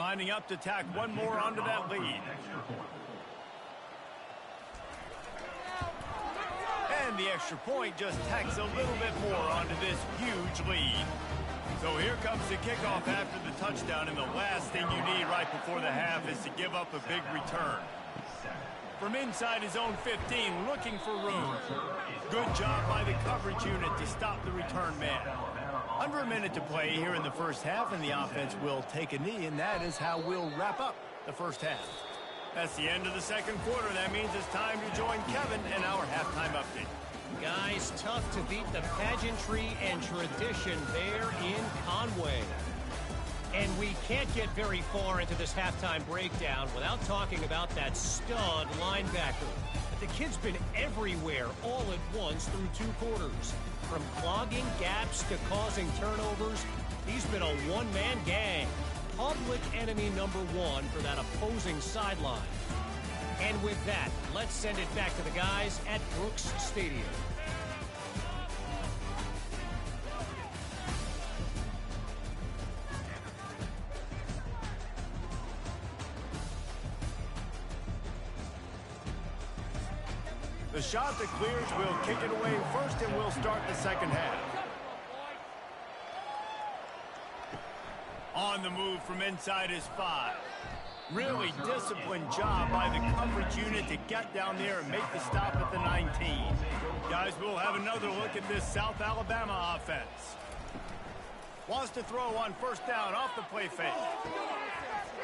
Lining up to tack one more onto that lead. And the extra point just tacks a little bit more onto this huge lead. So here comes the kickoff after the touchdown, and the last thing you need right before the half is to give up a big return. From inside his own 15, looking for room. Good job by the coverage unit to stop the return man. Under a minute to play here in the first half, and the offense will take a knee, and that is how we'll wrap up the first half. That's the end of the second quarter. That means it's time to join Kevin in our halftime update. Guys, tough to beat the pageantry and tradition there in Conway. And we can't get very far into this halftime breakdown without talking about that stud linebacker. The kid's been everywhere all at once through 2 quarters. From clogging gaps to causing turnovers, he's been a one-man gang. Public enemy number 1 for that opposing sideline. And with that, let's send it back to the guys at Brooks Stadium. The shot that clears will kick it away first, and we'll start the second half. On the move from inside his 5. Really disciplined job by the coverage unit to get down there and make the stop at the 19. Guys, we'll have another look at this South Alabama offense. Wants to throw on first down off the play fake.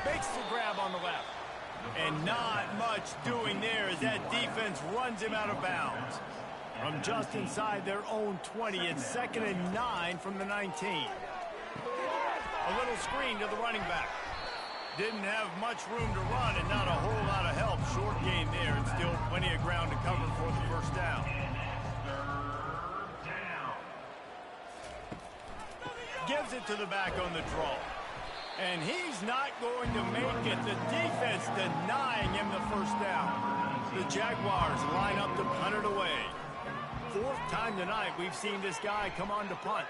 Makes the grab on the left. And not much doing there as that defense runs him out of bounds. From just inside their own 20, it's 2nd and 9 from the 19. A little screen to the running back. Didn't have much room to run and not a whole lot of help. Short game there and still plenty of ground to cover for the first down. Gives it to the back on the draw. And he's not going to make it. The defense denying him the first down. The Jaguars line up to punt it away. 4th time tonight we've seen this guy come on to punt.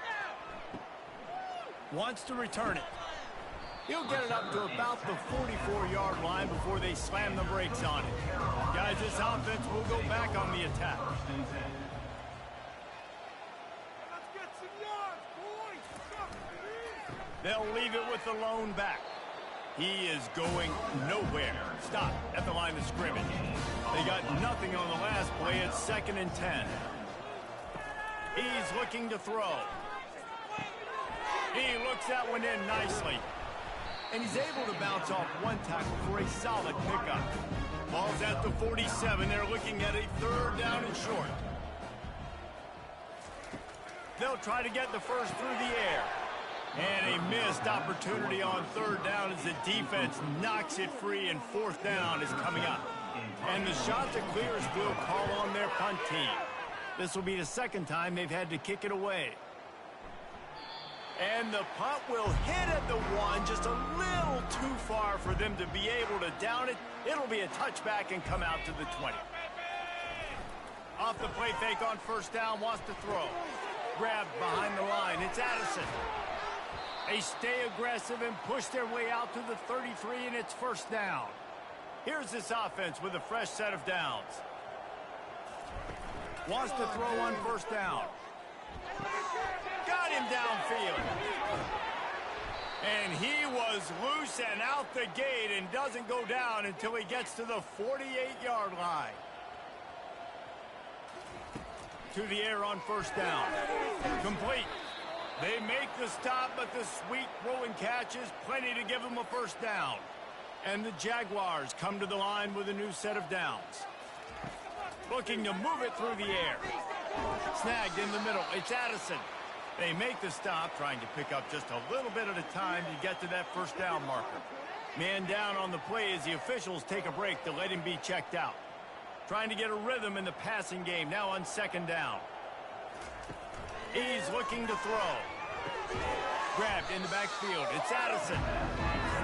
Wants to return it. He'll get it up to about the 44-yard line before they slam the brakes on it. Guys, this offense will go back on the attack. They'll leave it with the lone back. He is going nowhere. Stop at the line of scrimmage. They got nothing on the last play. It's 2nd and 10. He's looking to throw. He looks that one in nicely. And he's able to bounce off one tackle for a solid pickup. Ball's at the 47. They're looking at a 3rd down and short. They'll try to get the first through the air. And a missed opportunity on 3rd down as the defense knocks it free, and 4th down is coming up. And the shot that clears will call on their punt team. This will be the 2nd time they've had to kick it away. And the punt will hit at the 1, just a little too far for them to be able to down it. It'll be a touchback and come out to the 20. Off the play fake on first down, wants to throw. Grabbed behind the line, it's Addison. They stay aggressive and push their way out to the 33, and it's 1st down. Here's this offense with a fresh set of downs. Wants to throw on first down. Got him downfield. And he was loose and out the gate and doesn't go down until he gets to the 48-yard line. To the air on first down. Complete. They make the stop, but the sweet throw and catch is plenty to give them a 1st down. And the Jaguars come to the line with a new set of downs. Looking to move it through the air. Snagged in the middle. It's Addison. They make the stop, trying to pick up just a little bit at a time to get to that 1st down marker. Man down on the play as the officials take a break to let him be checked out. Trying to get a rhythm in the passing game now on 2nd down. He's looking to throw. Grabbed in the backfield. It's Addison.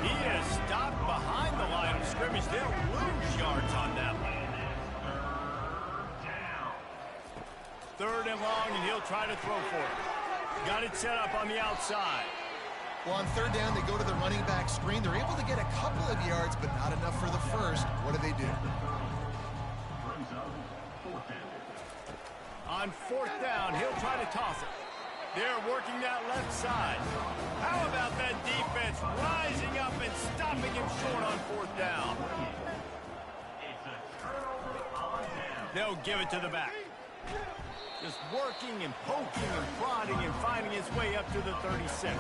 He is stopped behind the line of scrimmage. They'll lose yards on that one. 3rd and long, and he'll try to throw for it. Got it set up on the outside. Well, on third down, they go to the running back screen. They're able to get a couple of yards, but not enough for the first. What do? On fourth down, he'll try to toss it. They're working that left side. How about that defense rising up and stopping him short on fourth down? They'll give it to the back. Just working and poking and prodding and finding his way up to the 36.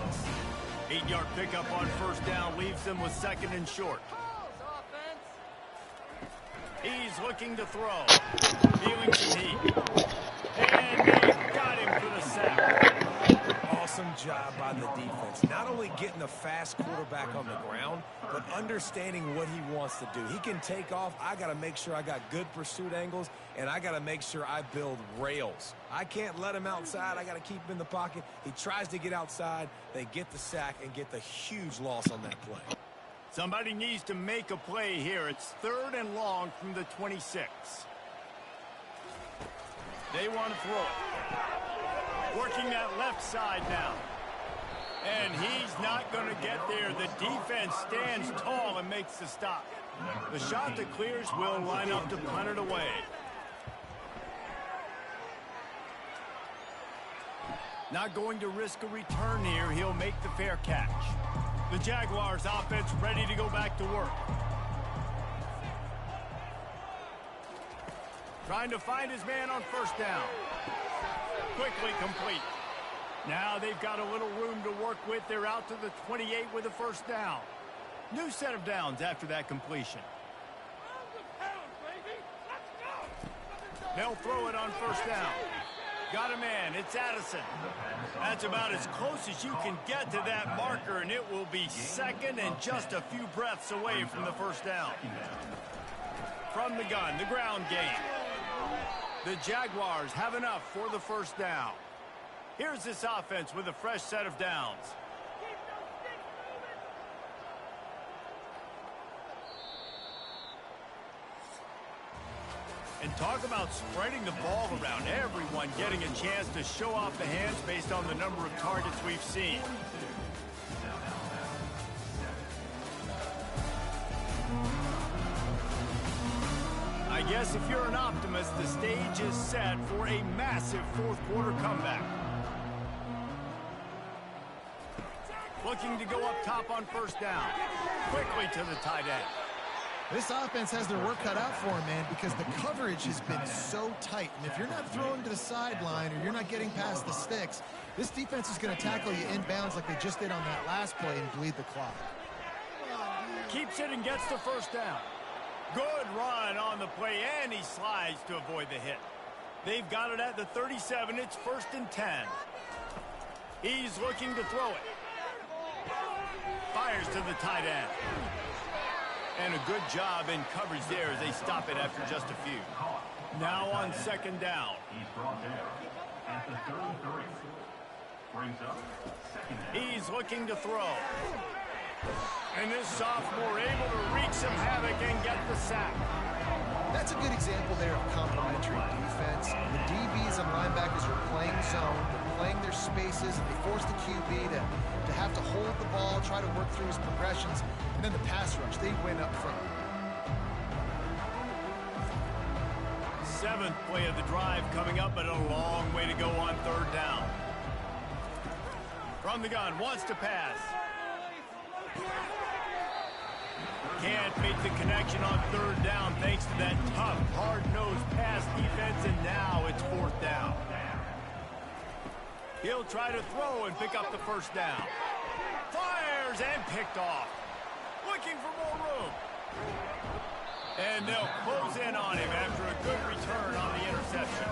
8-yard pickup on first down leaves them with second and short. He's looking to throw. Feeling some heat. And they got him for the sack. Awesome job by the defense. Not only getting a fast quarterback on the ground, but understanding what he wants to do. He can take off. I got to make sure I got good pursuit angles, and I got to make sure I build rails. I can't let him outside. I got to keep him in the pocket. He tries to get outside. They get the sack and get the huge loss on that play. Somebody needs to make a play here. It's third and long from the 26. They want to throw it. Working that left side now. And he's not going to get there. The defense stands tall and makes the stop. The shot that clears will line up to punt it away. Not going to risk a return here. He'll make the fair catch. The Jaguars offense ready to go back to work. Trying to find his man on first down. Quickly complete. Now they've got a little room to work with. They're out to the 28 with a first down. New set of downs after that completion. They'll throw it on first down. Got a man. It's Addison. That's about as close as you can get to that marker, and it will be second and just a few breaths away from the first down. From the gun, the ground game. The Jaguars have enough for the first down. Here's this offense with a fresh set of downs. And talk about spreading the ball around. Everyone getting a chance to show off the hands based on the number of targets we've seen. I guess if you're an optimist, the stage is set for a massive fourth quarter comeback. Looking to go up top on first down. Quickly to the tight end. This offense has their work cut out for them, man, because the coverage has been so tight. And if you're not throwing to the sideline or you're not getting past the sticks, this defense is going to tackle you inbounds like they just did on that last play and bleed the clock. Keeps it and gets the first down. Good run on the play, and he slides to avoid the hit. They've got it at the 37. It's first and 10. He's looking to throw it. Fires to the tight end. And a good job in coverage there as they stop it after just a few. Now on second down. He's looking to throw. And this sophomore able to wreak some havoc and get the sack. That's a good example there of complementary defense. The DBs and linebackers are playing zone. They're playing their spaces, and they force the QB to have to hold the ball, try to work through his progressions. And then the pass rush, they win up front. Seventh play of the drive coming up, but a long way to go on third down. From the gun, wants to pass. Can't make the connection on third down thanks to that tough, hard-nosed pass defense, and now it's fourth down. He'll try to throw and pick up the first down. Fires and picked off. Looking for more room. And they'll close in on him after a good return on the interception.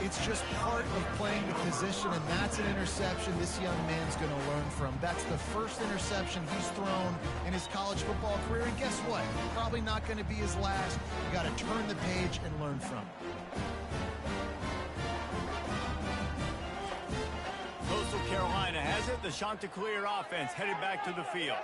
It's just part of playing the position, and that's an interception this young man's going to learn from. That's the first interception he's thrown in his college football career, and guess what? Probably not going to be his last. You got to turn the page and learn from it. Coastal Carolina has it. The Chanticleer offense headed back to the field.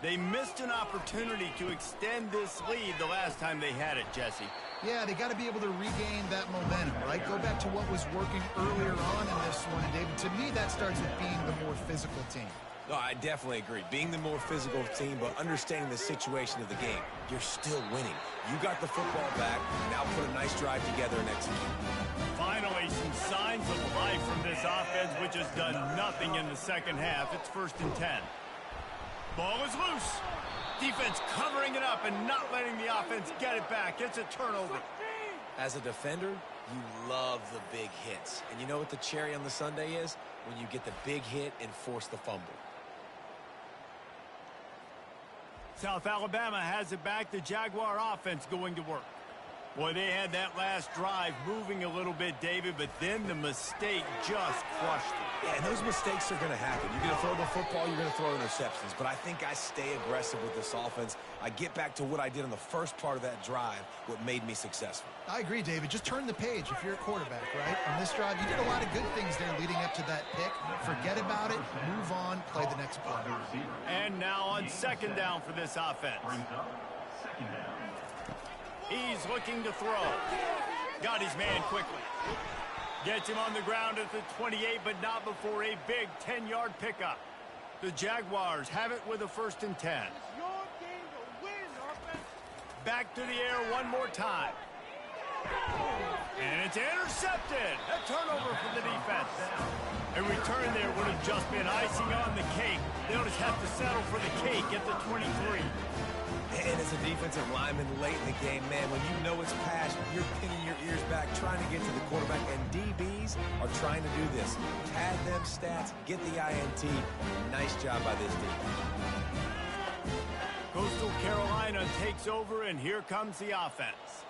They missed an opportunity to extend this lead the last time they had it, Jesse. Yeah, they got to be able to regain that momentum, right? Go back to what was working earlier on in this one, and David. To me, that starts with being the more physical team. No, I definitely agree. Being the more physical team, but understanding the situation of the game, you're still winning. You got the football back. Now put a nice drive together and execute. Finally, some signs of life from this offense, which has done nothing in the second half. It's 1st and 10. Ball is loose. Defense covering it up and not letting the offense get it back. It's a turnover. As a defender, you love the big hits. And you know what the cherry on the sundae is? When you get the big hit and force the fumble. South Alabama has it back. The Jaguar offense going to work. Boy, they had that last drive moving a little bit, David, but then the mistake just crushed it. Yeah, and those mistakes are going to happen. You're going to throw the football, you're going to throw interceptions. But I think I stay aggressive with this offense. I get back to what I did on the first part of that drive, what made me successful. I agree, David. Just turn the page if you're a quarterback, right? On this drive, you did a lot of good things there leading up to that pick. Forget about it, move on, play the next play. And now on 2nd down for this offense. He's looking to throw. Got his man quickly. Gets him on the ground at the 28, but not before a big 10-yard pickup. The Jaguars have it with a 1st and 10. Back to the air one more time. And it's intercepted. A turnover for the defense. A return there would have just been icing on the cake. They'll just have to settle for the cake at the 23. And as a defensive lineman late in the game, man, when you know it's passed, you're pinning your ears back, trying to get to the quarterback. And DBs are trying to do this. Pad them stats, get the INT. Nice job by this defense. Coastal Carolina takes over, and here comes the offense.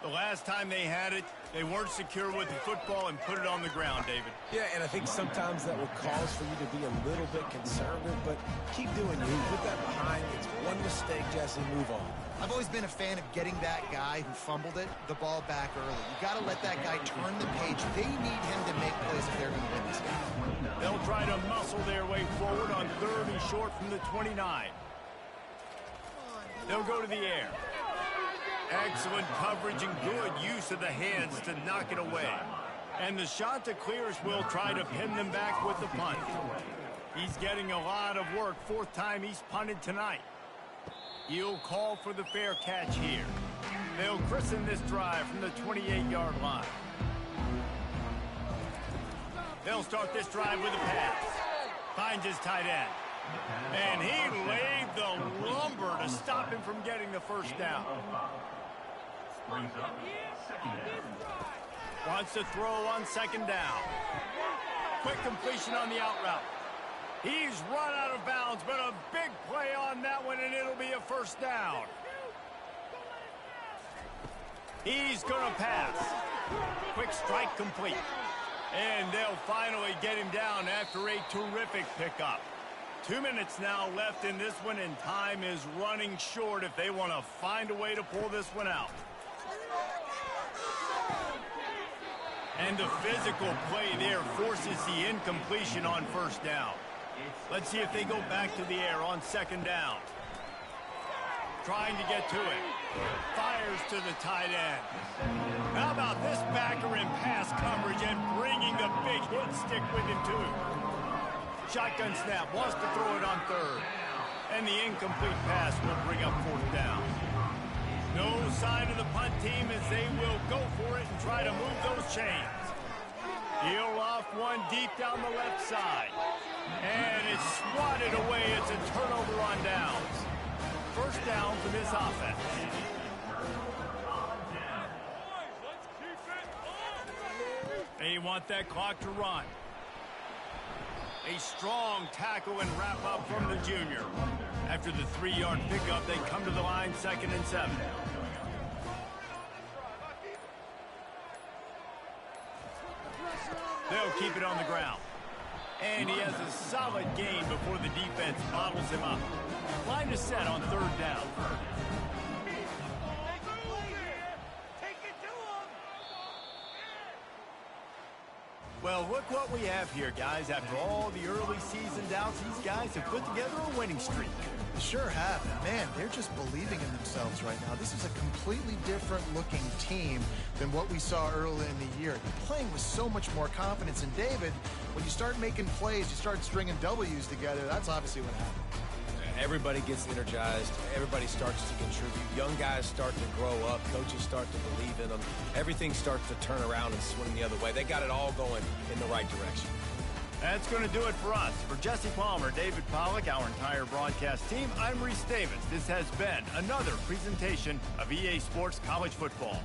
The last time they had it, they weren't secure with the football and put it on the ground, David. Yeah, and I think sometimes that will cause for you to be a little bit conservative, but keep doing you. Put that behind. It's one mistake, Jesse. Move on. I've always been a fan of getting that guy who fumbled it, the ball back early. You got to let that guy turn the page. They need him to make plays if they're going to win this game. They'll try to muscle their way forward on 3rd and short from the 29. They'll go to the air. Excellent coverage and good use of the hands to knock it away. And the shot to clears will try to pin them back with the punt. He's getting a lot of work. 4th time he's punted tonight. He'll call for the fair catch here. They'll christen this drive from the 28-yard line. They'll start this drive with a pass. Finds his tight end. And he laid the lumber to stop him from getting the 1st down. Wants to throw on 2nd down. Quick completion on the out route. He's run out of bounds, but a big play on that one, and it'll be a 1st down. He's going to pass. Quick strike complete. And they'll finally get him down after a terrific pickup. 2 minutes now left in this one, and time is running short if they want to find a way to pull this one out. And the physical play there forces the incompletion on 1st down. Let's see if they go back to the air on 2nd down. Trying to get to it. Fires to the tight end. How about this backer in pass coverage and bringing the big hit stick with him too. Shotgun snap, wants to throw it on 3rd. And the incomplete pass will bring up 4th down. No sign of the punt team as they will go for it and try to move those chains. He'll off one deep down the left side. And it's swatted away. It's a turnover on downs. 1st down for this offense. They want that clock to run. A strong tackle and wrap up from the junior. After the 3-yard pickup, they come to the line 2nd and 7. They'll keep it on the ground. And he has a solid gain before the defense bottles him up. Line is set on 3rd down. Well, look what we have here, guys. After all the early season doubts, these guys have put together a winning streak. Sure have. And man, they're just believing in themselves right now. This is a completely different looking team than what we saw early in the year. They're playing with so much more confidence. And David, when you start making plays, you start stringing W's together, that's obviously what happened. Everybody gets energized. Everybody starts to contribute. Young guys start to grow up. Coaches start to believe in them. Everything starts to turn around and swing the other way. They got it all going in the right direction. That's going to do it for us. For Jesse Palmer, David Pollack, our entire broadcast team, I'm Reese Davis. This has been another presentation of EA Sports College Football.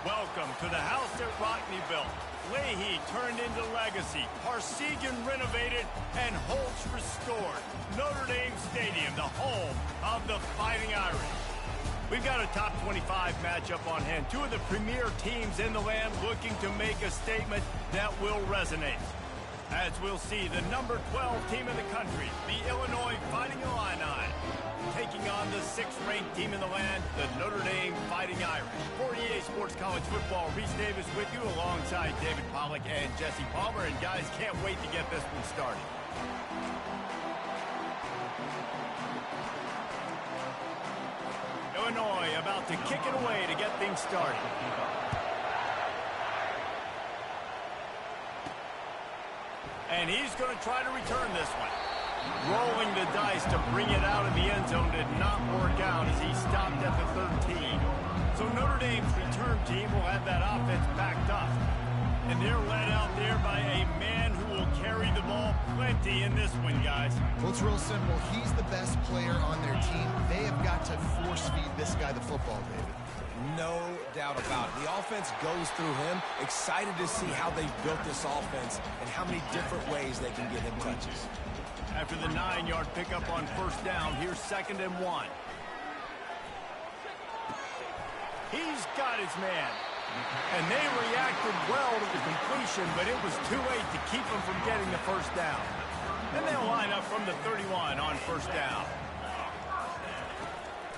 Welcome to the house that Rockney built. Leahy turned into legacy. Parsegian renovated and Holtz restored. Notre Dame Stadium, the home of the Fighting Irish. We've got a top 25 matchup on hand. Two of the premier teams in the land looking to make a statement that will resonate. As we'll see, the number 12 team in the country, the Illinois Fighting Illini, taking on the 6th-ranked team in the land, the Notre Dame Fighting Irish. For EA Sports College Football, Reese Davis with you alongside David Pollack and Jesse Palmer. And guys, can't wait to get this one started. Illinois about to kick it away to get things started. And he's going to try to return this one. Rolling the dice to bring it out of the end zone did not work out as he stopped at the 13. So Notre Dame's return team will have that offense backed up. And they're led out there by a man who will carry the ball plenty in this one, guys. Well, it's real simple. He's the best player on their team. They have got to force-feed this guy the football, David. No doubt about it. The offense goes through him. Excited to see how they've built this offense and how many different ways they can get him touches. After the 9-yard pickup on first down, here's 2nd and 1. He's got his man. And they reacted well to the completion, but it was too late to keep him from getting the first down. And they'll line up from the 31 on first down.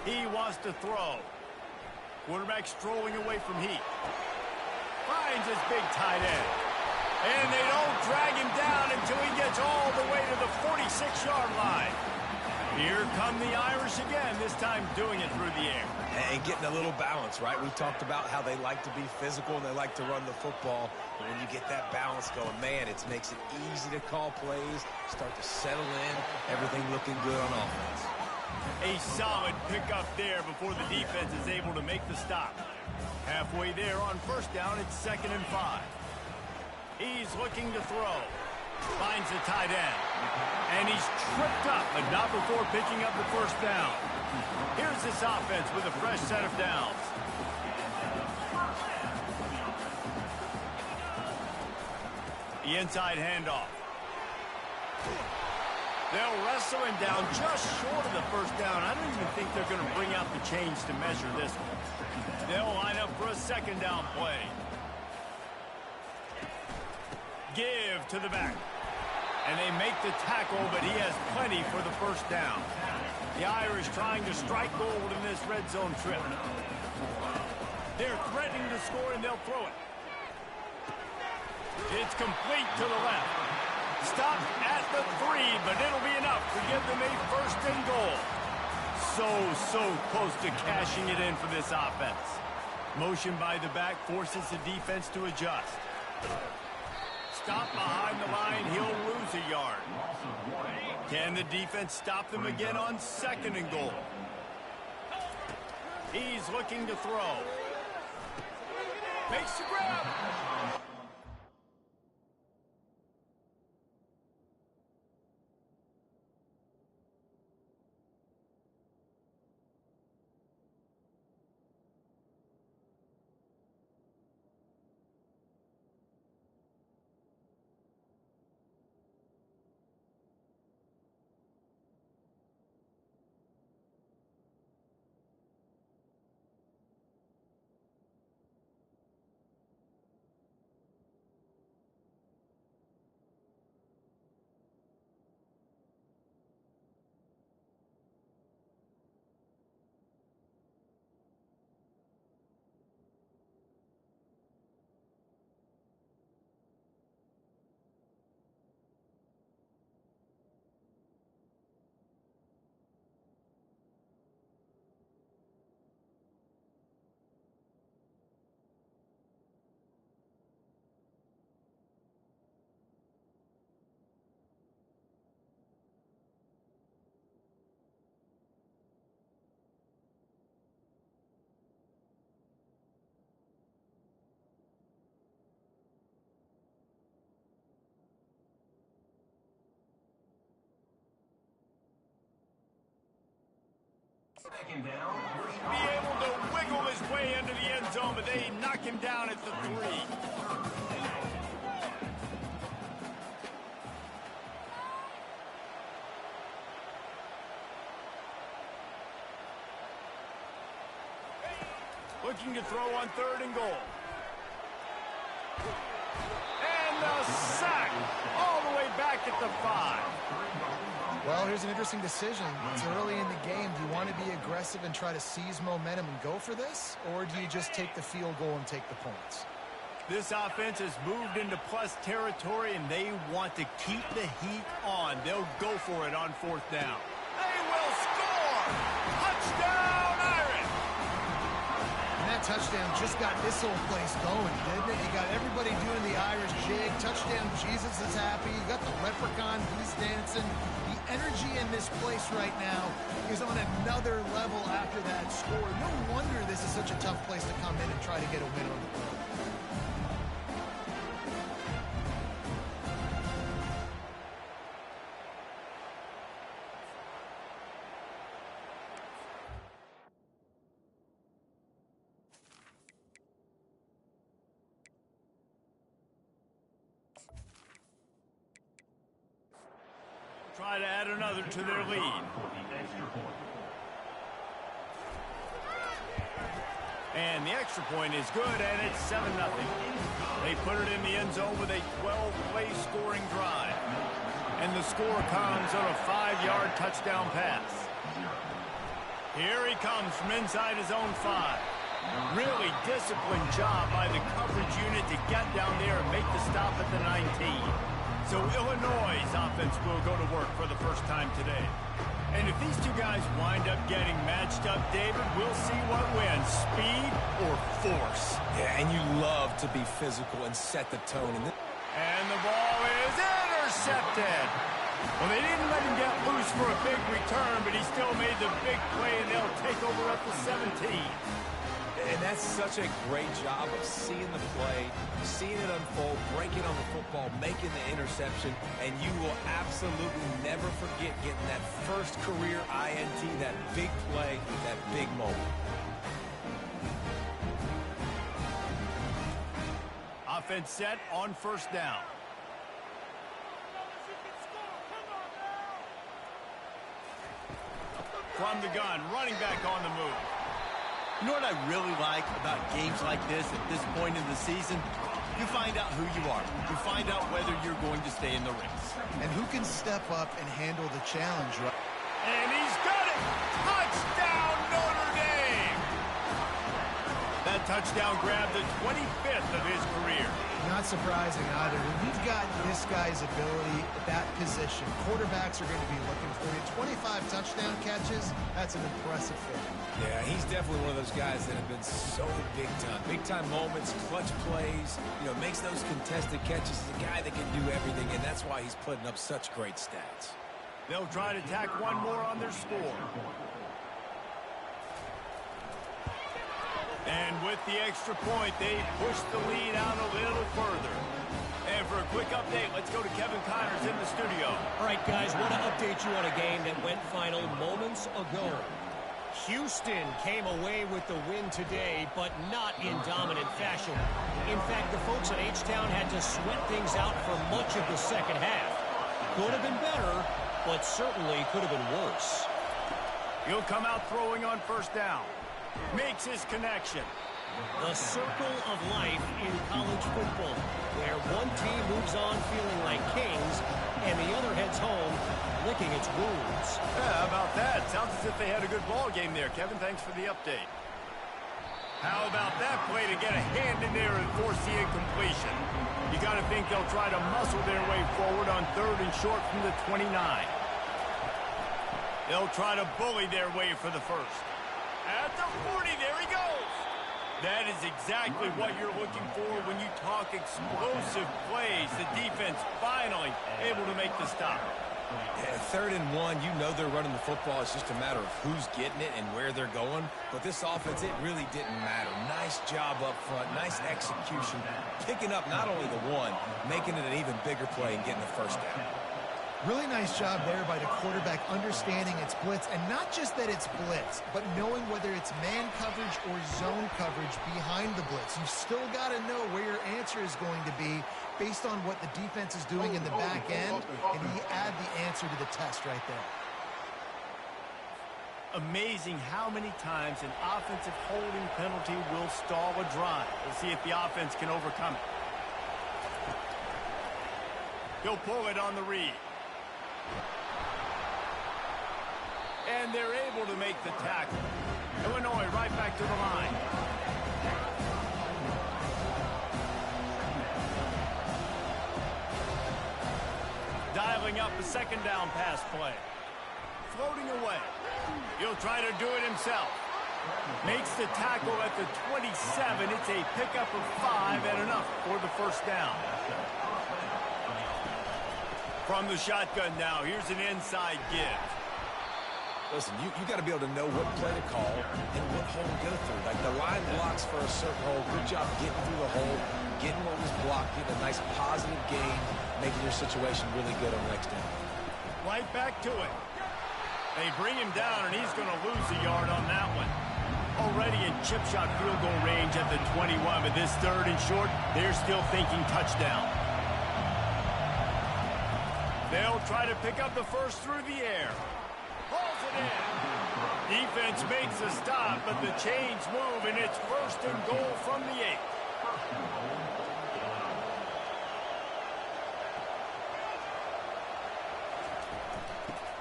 He wants to throw. Quarterback strolling away from Heat. Finds his big tight end. And they don't drag him down until he gets all the way to the 46-yard line. Here come the Irish again, this time doing it through the air. And getting a little balance, right? We talked about how they like to be physical and they like to run the football. But when you get that balance going, man, it makes it easy to call plays, start to settle in, everything looking good on offense. A solid pickup there before the defense is able to make the stop. Halfway there on first down, it's 2nd and 5. He's looking to throw. Finds the tight end. And he's tripped up, but not before picking up the first down. Here's this offense with a fresh set of downs. The inside handoff. They'll wrestle him down just short of the first down. I don't even think they're going to bring out the chains to measure this one. They'll line up for a 2nd down play. Give to the back. And they make the tackle, but he has plenty for the first down. The Irish trying to strike gold in this red zone trip. They're threatening to score, and they'll throw it. It's complete to the left. Stopped at the 3, but it'll be enough to give them a 1st and goal. So close to cashing it in for this offense. Motion by the back forces the defense to adjust. Stop behind the line, he'll lose a yard. Can the defense stop them again on 2nd and goal? He's looking to throw. Makes the grab. Second down. be able to wiggle his way into the end zone, but they knock him down at the 3. Looking to throw on 3rd and goal. And the sack all the way back at the 5. Well, here's an interesting decision. It's early in the game. Do you want to be aggressive and try to seize momentum and go for this? Or do you just take the field goal and take the points? This offense has moved into plus territory, and they want to keep the heat on. They'll go for it on 4th down. They will score! Touchdown, Irish! And that touchdown just got this whole place going, didn't it? You got everybody doing the Irish jig. Touchdown, Jesus is happy. You got the leprechaun, he's dancing. The energy in this place right now is on another level after that score. No wonder this is such a tough place to come in and try to get a win on the board. Try to add another to their lead. And the extra point is good, and it's 7-0. They put it in the end zone with a 12-play scoring drive. And the score comes on a 5-yard touchdown pass. Here he comes from inside his own 5. Really disciplined job by the coverage unit to get down there and make the stop at the 19. So Illinois' offense will go to work for the first time today. And if these two guys wind up getting matched up, David, we'll see what wins, speed or force. Yeah, and you love to be physical and set the tone. And the ball is intercepted. Well, they didn't let him get loose for a big return, but he still made the big play, and they'll take over at the 17. And that's such a great job of seeing the play, seeing it unfold, breaking on the football, making the interception, and you will absolutely never forget getting that first career INT, that big play, that big moment. Offense set on 1st down. From the gun, running back on the move. You know what I really like about games like this at this point in the season? You find out who you are. You find out whether you're going to stay in the race. And who can step up and handle the challenge, right? And he's got it! Touchdown, Notre Dame! That touchdown grabbed the 25th of his career. Not surprising either. When you've got this guy's ability at that position, quarterbacks are going to be looking for you. 25 touchdown catches, that's an impressive thing. Yeah, he's definitely one of those guys that have been so big time. Big time moments, clutch plays, makes those contested catches. He's a guy that can do everything, and that's why he's putting up such great stats. They'll try to tack one more on their score. And with the extra point, they push the lead out a little further. And for a quick update, let's go to Kevin Connors in the studio. All right, guys, want to update you on a game that went final moments ago. Houston came away with the win today, but not in dominant fashion. In fact, the folks at H-Town had to sweat things out for much of the second half. Could have been better, but certainly could have been worse. He'll come out throwing on 1st down. Makes his connection. The circle of life in college football, where one team moves on feeling like kings, and the other heads home licking its wounds. Yeah, how about that? Sounds as if they had a good ball game there. Kevin, thanks for the update. How about that play to get a hand in there and force the incompletion? You got to think they'll try to muscle their way forward on 3rd and short from the 29. They'll try to bully their way for the 1st. At the 40, there he goes. That is exactly what you're looking for when you talk explosive plays. The defense finally able to make the stop. Yeah, 3rd and 1, they're running the football. It's just a matter of who's getting it and where they're going. But this offense, it really didn't matter. Nice job up front, nice execution. Picking up not only the one, making it an even bigger play and getting the 1st down. Really nice job there by the quarterback understanding it's blitz, and not just that it's blitz, but knowing whether it's man coverage or zone coverage behind the blitz. You've still got to know where your answer is going to be based on what the defense is doing in the back end, and you add the answer to the test right there. Amazing how many times an offensive holding penalty will stall a drive. We'll see if the offense can overcome it. He'll pull it on the read. And they're able to make the tackle. Illinois right back to the line. Dialing up the second down pass play. Floating away. He'll try to do it himself. Makes the tackle at the 27. It's a pickup of 5 and enough for the first down. From the shotgun now, here's an inside give. Listen, you got to be able to know what play to call and what hole to go through. Like the line blocks for a certain hole. Good job getting through the hole, getting what was blocked, getting a nice positive gain, making your situation really good on the next down. Right back to it. They bring him down, and he's going to lose a yard on that one. Already in chip shot field goal range at the 21, but this third and short, they're still thinking touchdown. They'll try to pick up the first through the air. Pulls it in. Defense makes a stop, but the chains move, and it's first and goal from the 8.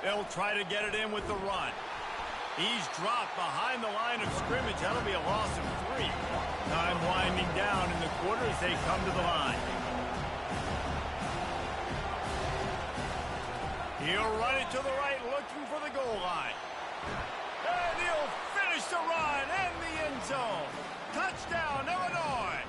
They'll try to get it in with the run. He's dropped behind the line of scrimmage. That'll be a loss of 3. Time winding down in the quarter as they come to the line. He'll run it to the right, looking for the goal line. And he'll finish the run and the end zone. Touchdown, Illinois.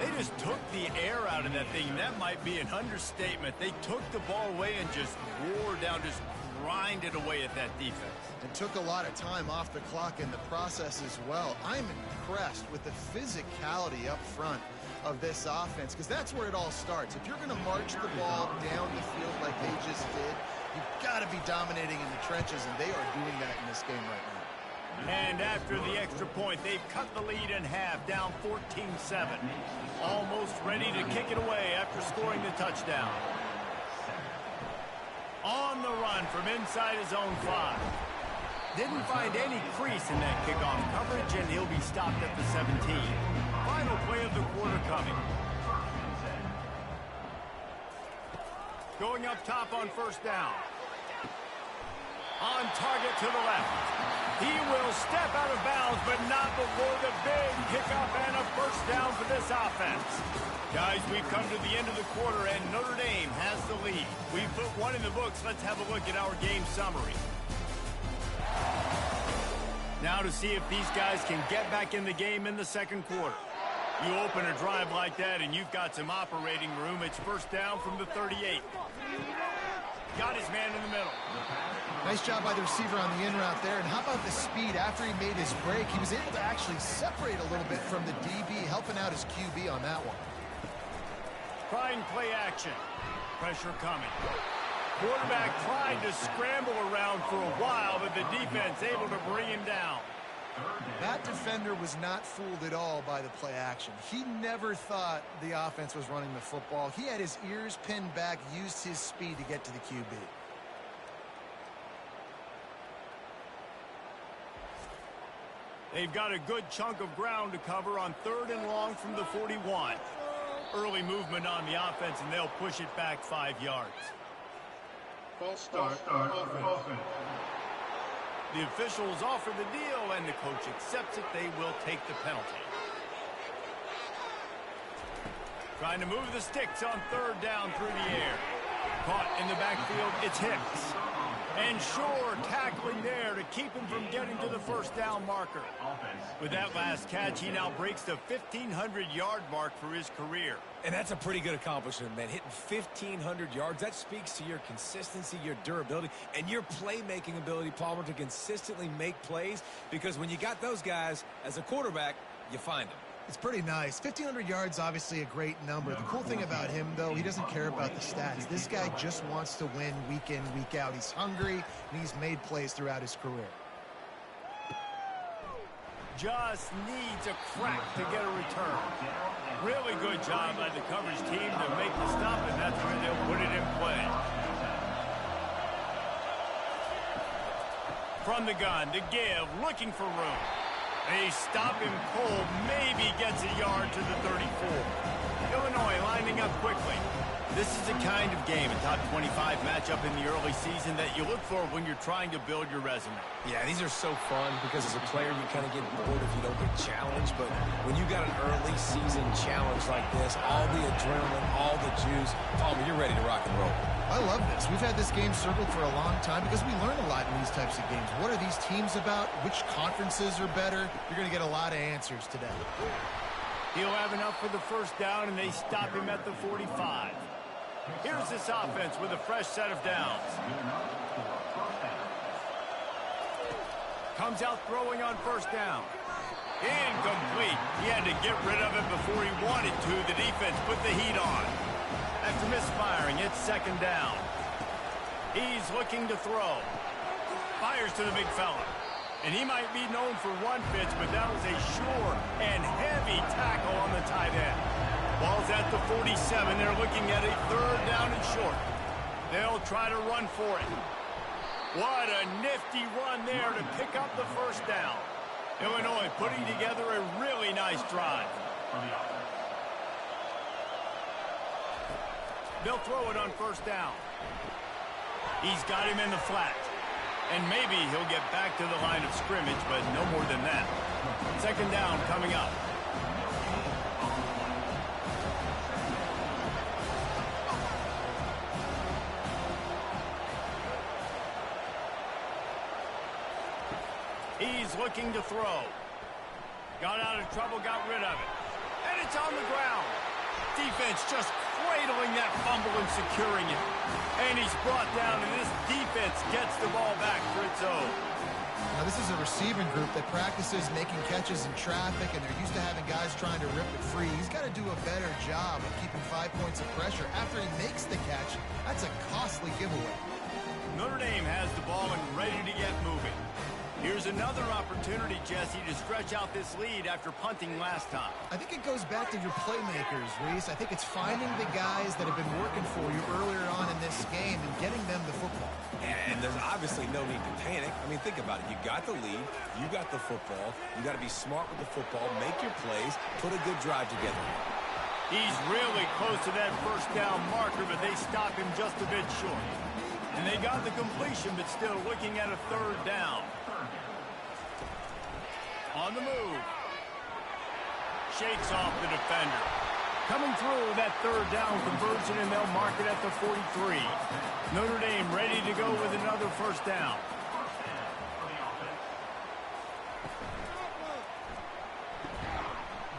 They just took the air out of that thing. That might be an understatement. They took the ball away and just wore down, just grinded away at that defense. It took a lot of time off the clock in the process as well. I'm impressed with the physicality up front of this offense, because that's where it all starts. If you're going to march the ball down the field like they just did, you've got to be dominating in the trenches, and they are doing that in this game right now. And after the extra point, they've cut the lead in half, down 14-7. Almost ready to kick it away after scoring the touchdown. On the run from inside his own 5. Didn't find any crease in that kickoff coverage, and he'll be stopped at the 17. Final play of the quarter coming. Going up top on first down. On target to the left. He will step out of bounds, but not before the big pickup and a first down for this offense. Guys, we've come to the end of the quarter, and Notre Dame has the lead. We've put one in the books. Let's have a look at our game summary. Now to see if these guys can get back in the game in the second quarter. You open a drive like that, and you've got some operating room. It's first down from the 38. Got his man in the middle. Nice job by the receiver on the in route there. And how about the speed after he made his break? He was able to actually separate a little bit from the DB, helping out his QB on that one. Trying play action. Pressure coming. Quarterback tried to scramble around for a while, but the defense able to bring him down. That defender was not fooled at all by the play action. He never thought the offense was running the football. He had his ears pinned back, used his speed to get to the QB. They've got a good chunk of ground to cover on 3rd and long from the 41. Early movement on the offense, and they'll push it back 5 yards. False start offense. The officials offer the deal, and the coach accepts it. They will take the penalty. Trying to move the sticks on 3rd down through the air. Caught in the backfield, it's Hicks. And Shore tackling there to keep him from getting to the first down marker. With that last catch, he now breaks the 1,500-yard mark for his career. And that's a pretty good accomplishment, man. Hitting 1,500 yards, that speaks to your consistency, your durability, and your playmaking ability, Palmer, to consistently make plays. Because when you got those guys, as a quarterback, you find them. It's pretty nice. 1,500 yards, obviously a great number. The cool thing about him, though, he doesn't care about the stats. This guy just wants to win week in, week out. He's hungry, and he's made plays throughout his career. Just needs a crack to get a return. Really good job by the coverage team to make the stop, and that's where they'll put it in play. From the gun to give, looking for room. They stop him cold, maybe gets a yard to the 34. Illinois lining up quickly. This is the kind of game, a top 25 matchup in the early season that you look for when you're trying to build your resume. Yeah, these are so fun because as a player, you kind of get bored if you don't get challenged. But when you got an early season challenge like this, all the adrenaline, all the juice, you're ready to rock and roll. I love this. We've had this game circled for a long time because we learn a lot in these types of games. What are these teams about? Which conferences are better? You're going to get a lot of answers today. He'll have enough for the first down, and they stop him at the 45. Here's this offense with a fresh set of downs. Comes out throwing on first down. Incomplete. He had to get rid of it before he wanted to. The defense put the heat on. After misfiring, it's second down. He's looking to throw. Fires to the big fella. And he might be known for one pitch, but that was a sure and heavy tackle on the tight end. Ball's at the 47. They're looking at a third down and short. They'll try to run for it. What a nifty run there to pick up the first down. Illinois putting together a really nice drive. They'll throw it on first down. He's got him in the flat. And maybe he'll get back to the line of scrimmage, but no more than that. Second down coming up. He's looking to throw. Got out of trouble, got rid of it. And it's on the ground. Defense just cradling that fumble and securing it. And he's brought down, and this defense gets the ball back for its own. Now, this is a receiving group that practices making catches in traffic, and they're used to having guys trying to rip it free. He's got to do a better job of keeping 5 points of pressure after he makes the catch. That's a costly giveaway. Notre Dame has the ball and ready to get moving. Here's another opportunity, Jesse, to stretch out this lead after punting last time. I think it goes back to your playmakers, Reese. I think it's finding the guys that have been working for you earlier on in this game and getting them the football. And there's obviously no need to panic. I mean, think about it. You got the lead. You got the football. You got to be smart with the football. Make your plays. Put a good drive together. He's really close to that first down marker, but they stop him just a bit short. And they got the completion, but still looking at a third down. On the move. Shakes off the defender. Coming through that third down conversion, and they'll mark it at the 43. Notre Dame ready to go with another first down.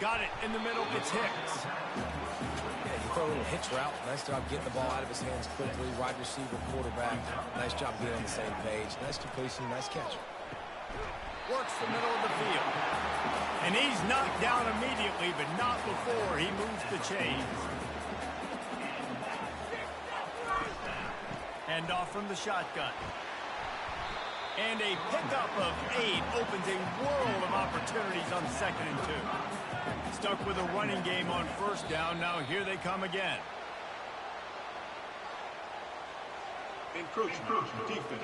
Got it in the middle. It's Hicks. Yeah, you throw a little hitch route. Nice job getting the ball out of his hands quickly. Wide receiver, quarterback. Nice job being on the same page. Nice completion, nice catch. Works the middle of the field. And he's knocked down immediately, but not before he moves the chains. Hand off from the shotgun. And a pickup of 8 opens a world of opportunities on 2nd and 2. Stuck with a running game on first down. Now here they come again. Encroachment. Defense.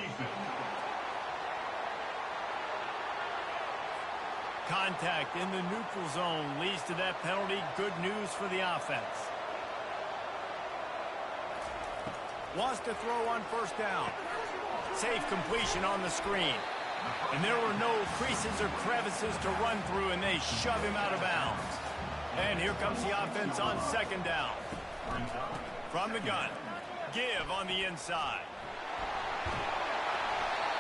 Contact in the neutral zone leads to that penalty. Good news for the offense. Wants to throw on first down. Safe completion on the screen. And there were no creases or crevices to run through, and they shove him out of bounds. And here comes the offense on second down. From the gun. Give on the inside.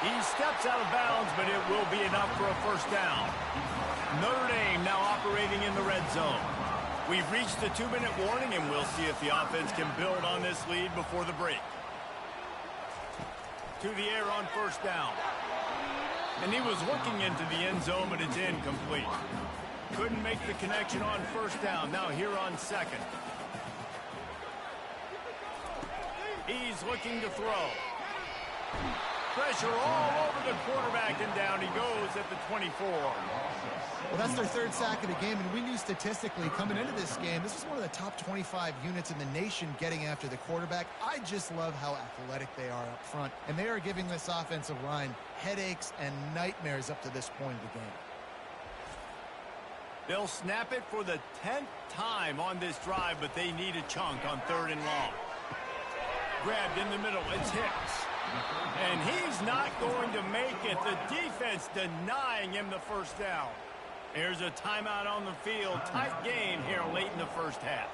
He steps out of bounds, but it will be enough for a first down. Notre Dame now operating in the red zone. We've reached the 2-minute warning, and we'll see if the offense can build on this lead before the break. To the air on first down. And he was looking into the end zone, but it's incomplete. Couldn't make the connection on first down. Now here on second. He's looking to throw. Pressure all over the quarterback, and down he goes at the 24. Well, that's their third sack of the game, and we knew statistically coming into this game, this was one of the top 25 units in the nation getting after the quarterback. I just love how athletic they are up front, and they are giving this offensive line headaches and nightmares up to this point of the game. They'll snap it for the 10th time on this drive, but they need a chunk on 3rd and long. Grabbed in the middle, it's Hicks. And he's not going to make it. The defense denying him the first down. Here's a timeout on the field. Tight game here late in the first half.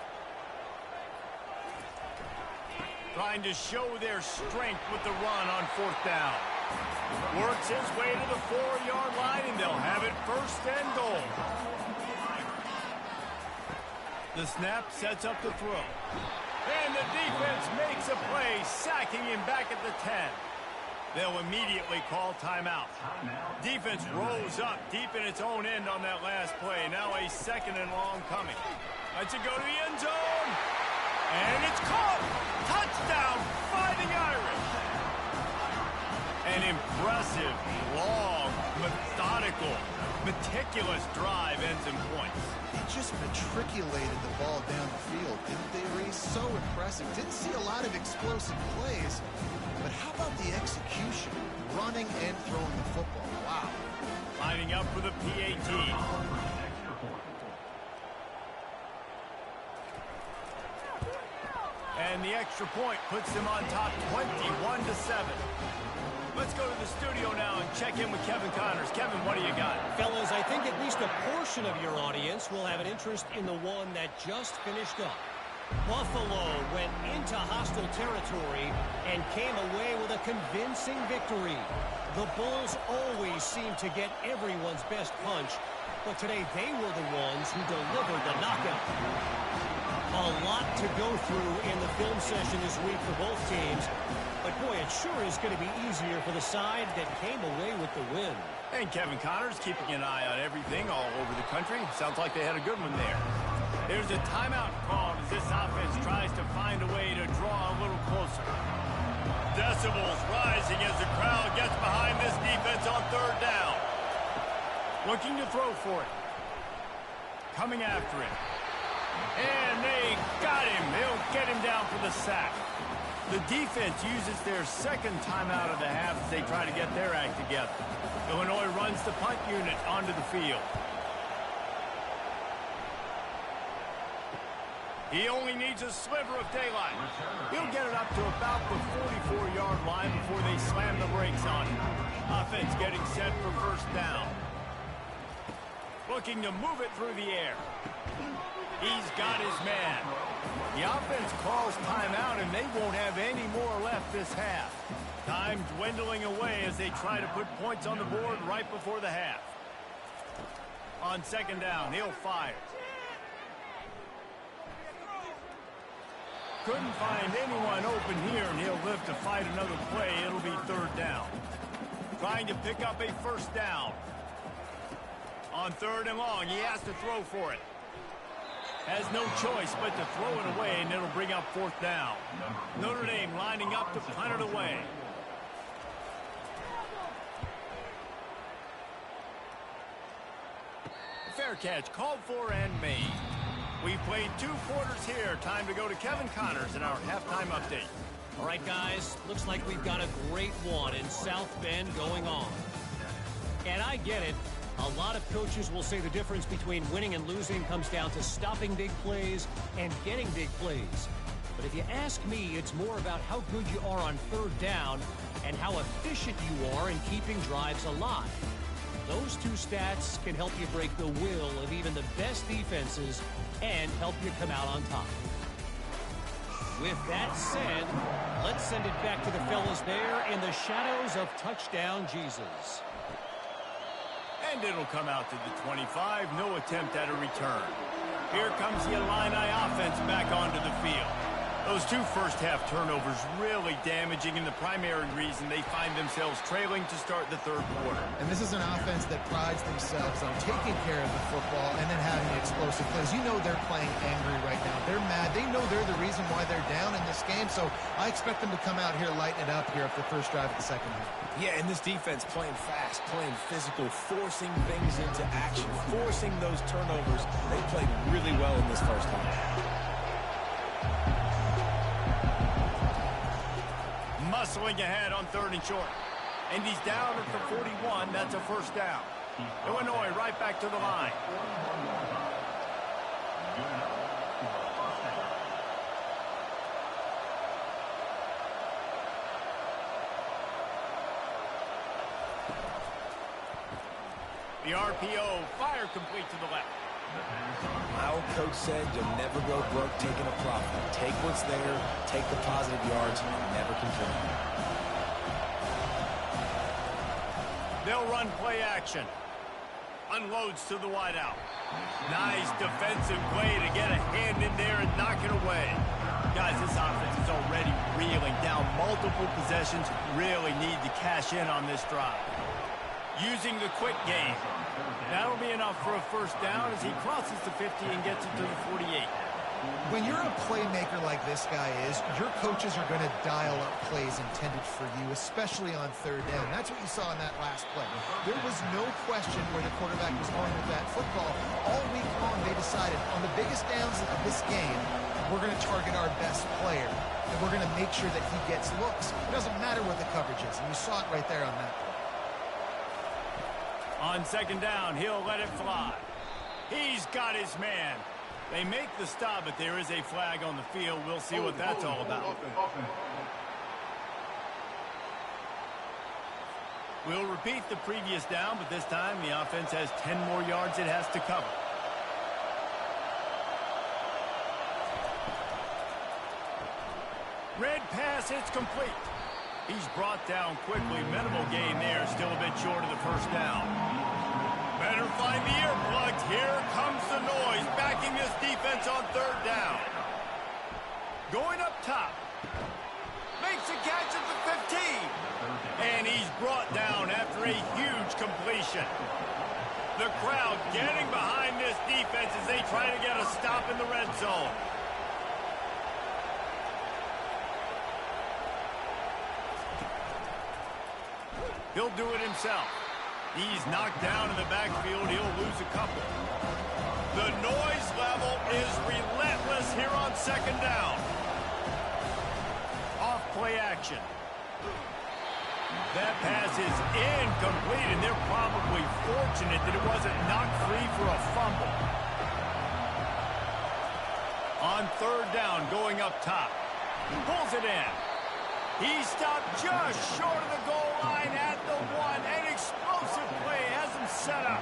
Trying to show their strength with the run on 4th down. Works his way to the 4-yard line, and they'll have it 1st and goal. The snap sets up the throw. And the defense makes a play, sacking him back at the 10. They'll immediately call timeout. Defense rolls up deep in its own end on that last play. Now a 2nd and long coming. Lets it go to the end zone. And it's caught. Touchdown, Fighting Irish. An impressive, long, methodical, meticulous drive ends in points. They just matriculated the ball down the field, didn't they, Reese? So impressive. Didn't see a lot of explosive plays, but how about the execution? Running and throwing the football. Wow. Lining up for the PAT. And the extra point puts them on top 21-7. Let's go to the studio now and check in with Kevin Connors. Kevin, what do you got? Fellas, I think at least a portion of your audience will have an interest in the one that just finished up. Buffalo went into hostile territory and came away with a convincing victory. The Bulls always seem to get everyone's best punch, but today they were the ones who delivered the knockout. A lot to go through in the film session this week for both teams, but boy, it sure is going to be easier for the side that came away with the win. And Kevin Connors keeping an eye on everything all over the country. Sounds like they had a good one there. There's a timeout called as this offense tries to find a way to draw a little closer. Decibels rising as the crowd gets behind this defense on 3rd down. Looking to throw for it. Coming after it. And they got him. They'll get him down for the sack. The defense uses their 2nd timeout of the half as they try to get their act together. Illinois runs the punt unit onto the field. He only needs a sliver of daylight. He'll get it up to about the 44-yard line before they slam the brakes on him. Offense getting set for 1st down. Looking to move it through the air. He's got his man. The offense calls timeout, and they won't have any more left this half. Time dwindling away as they try to put points on the board right before the half. On 2nd down, he'll fire. Couldn't find anyone open here, and he'll live to fight another play. It'll be 3rd down. Trying to pick up a 1st down. On 3rd and long, he has to throw for it. Has no choice but to throw it away, and it'll bring up 4th down. Notre Dame lining up to punt it away. Fair catch called for and made. We've played 2 quarters here. Time to go to Kevin Connors in our halftime update. All right, guys, looks like we've got a great one in South Bend going on. And I get it. A lot of coaches will say the difference between winning and losing comes down to stopping big plays and getting big plays. But if you ask me, it's more about how good you are on 3rd down and how efficient you are in keeping drives alive. Those 2 stats can help you break the will of even the best defenses and help you come out on top. With that said, let's send it back to the fellas there in the shadows of touchdown Jesus. And it'll come out to the 25. No attempt at a return. Here comes the Illini offense back onto the field. They'll Those two first-half turnovers really damaging, and the primary reason they find themselves trailing to start the third quarter. And this is an offense that prides themselves on taking care of the football and then having explosive plays. You know they're playing angry right now. They're mad. They know they're the reason why they're down in this game, so I expect them to come out here, lighten it up here after the first drive of the second half. Yeah, and this defense playing fast, playing physical, forcing things into action, forcing those turnovers. They played really well in this first half. Muscling ahead on 3rd and short. And he's down at the 41. That's a first down. Illinois right back to the line. The RPO, fire complete to the left. My old coach said you'll never go broke taking a profit. Take what's there, take the positive yards, and never complain. They'll run play action. Unloads to the wideout. Nice defensive play to get a hand in there and knock it away. Guys, this offense is already reeling down multiple possessions. Really need to cash in on this drive. Using the quick game. That'll be enough for a first down as he crosses the 50 and gets it to the 48. When you're a playmaker like this guy is, your coaches are going to dial up plays intended for you, especially on 3rd down. That's what you saw in that last play. There was no question where the quarterback was going with that football. All week long, they decided on the biggest downs of this game, we're going to target our best player, and we're going to make sure that he gets looks. It doesn't matter what the coverage is, and you saw it right there on that play. On 2nd down, he'll let it fly. He's got his man. They make the stop, but there is a flag on the field. We'll see what that's all about. We'll repeat the previous down, but this time the offense has 10 more yards it has to cover. Red pass, it's complete. He's brought down quickly. Minimal gain there. Still a bit short of the first down. Better find the earplugs. Here comes the noise. Backing this defense on 3rd down. Going up top. Makes a catch at the 15. And he's brought down after a huge completion. The crowd getting behind this defense as they try to get a stop in the red zone. He'll do it himself. He's knocked down in the backfield. He'll lose a couple. The noise level is relentless here on 2nd down. Off play action. That pass is incomplete, and they're probably fortunate that it wasn't knocked free for a fumble. On 3rd down, going up top. He pulls it in. He stopped just short of the goal line at the 1. An explosive play has him set up.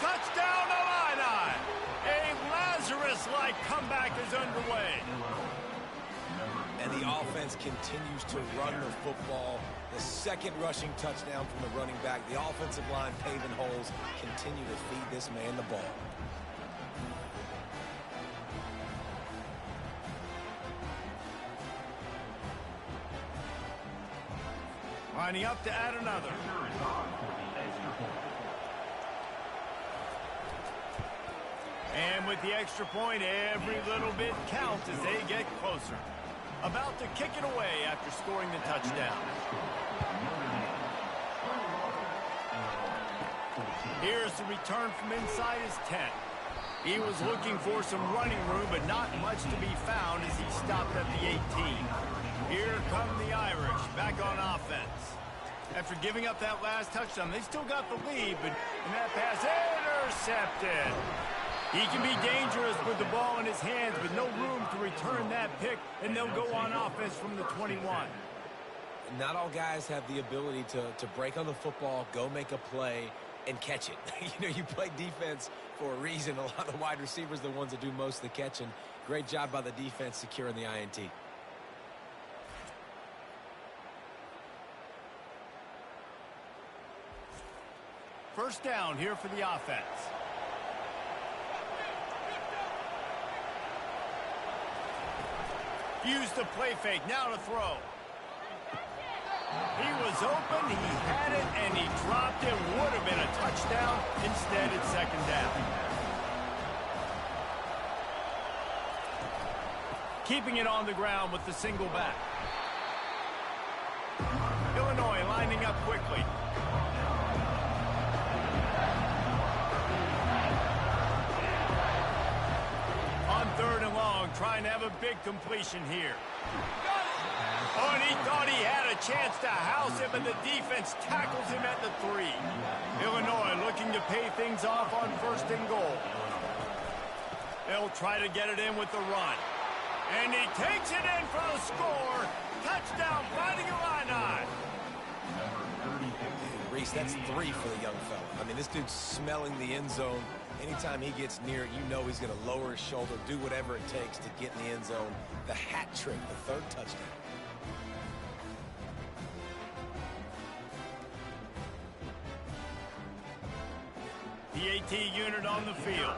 Touchdown Illini. A Lazarus-like comeback is underway. And the offense continues to run the football. The 2nd rushing touchdown from the running back. The offensive line paving holes. Continue to feed this man the ball. Lining up to add another. And with the extra point, every little bit counts as they get closer. About to kick it away after scoring the touchdown. Here's the return from inside his 10. He was looking for some running room, but not much to be found as he stopped at the 18. Here come the Irish, back on offense. After giving up that last touchdown, they still got the lead, but in that pass, intercepted. He can be dangerous with the ball in his hands, but no room to return that pick, and they'll go on offense from the 21. Not all guys have the ability to break on the football, go make a play, and catch it. You know, you play defense for a reason. A lot of the wide receivers are the ones that do most of the catching. Great job by the defense securing the INT. First down here for the offense. Used the play fake. Now to throw. He was open, he had it, and he dropped it. Would have been a touchdown. Instead, it's second down. Keeping it on the ground with the single back. Illinois lining up quickly. On 3rd and long, trying to have a big completion here. Oh, and he thought he had a chance to house him, and the defense tackles him at the 3. Illinois looking to pay things off on 1st and goal. They'll try to get it in with the run. And he takes it in for the score. Touchdown, Fighting Illini. Reese, that's 3 for the young fella. I mean, this dude's smelling the end zone. Anytime he gets near it, you know he's going to lower his shoulder, do whatever it takes to get in the end zone. The hat trick, the 3rd touchdown. The AT unit on the field.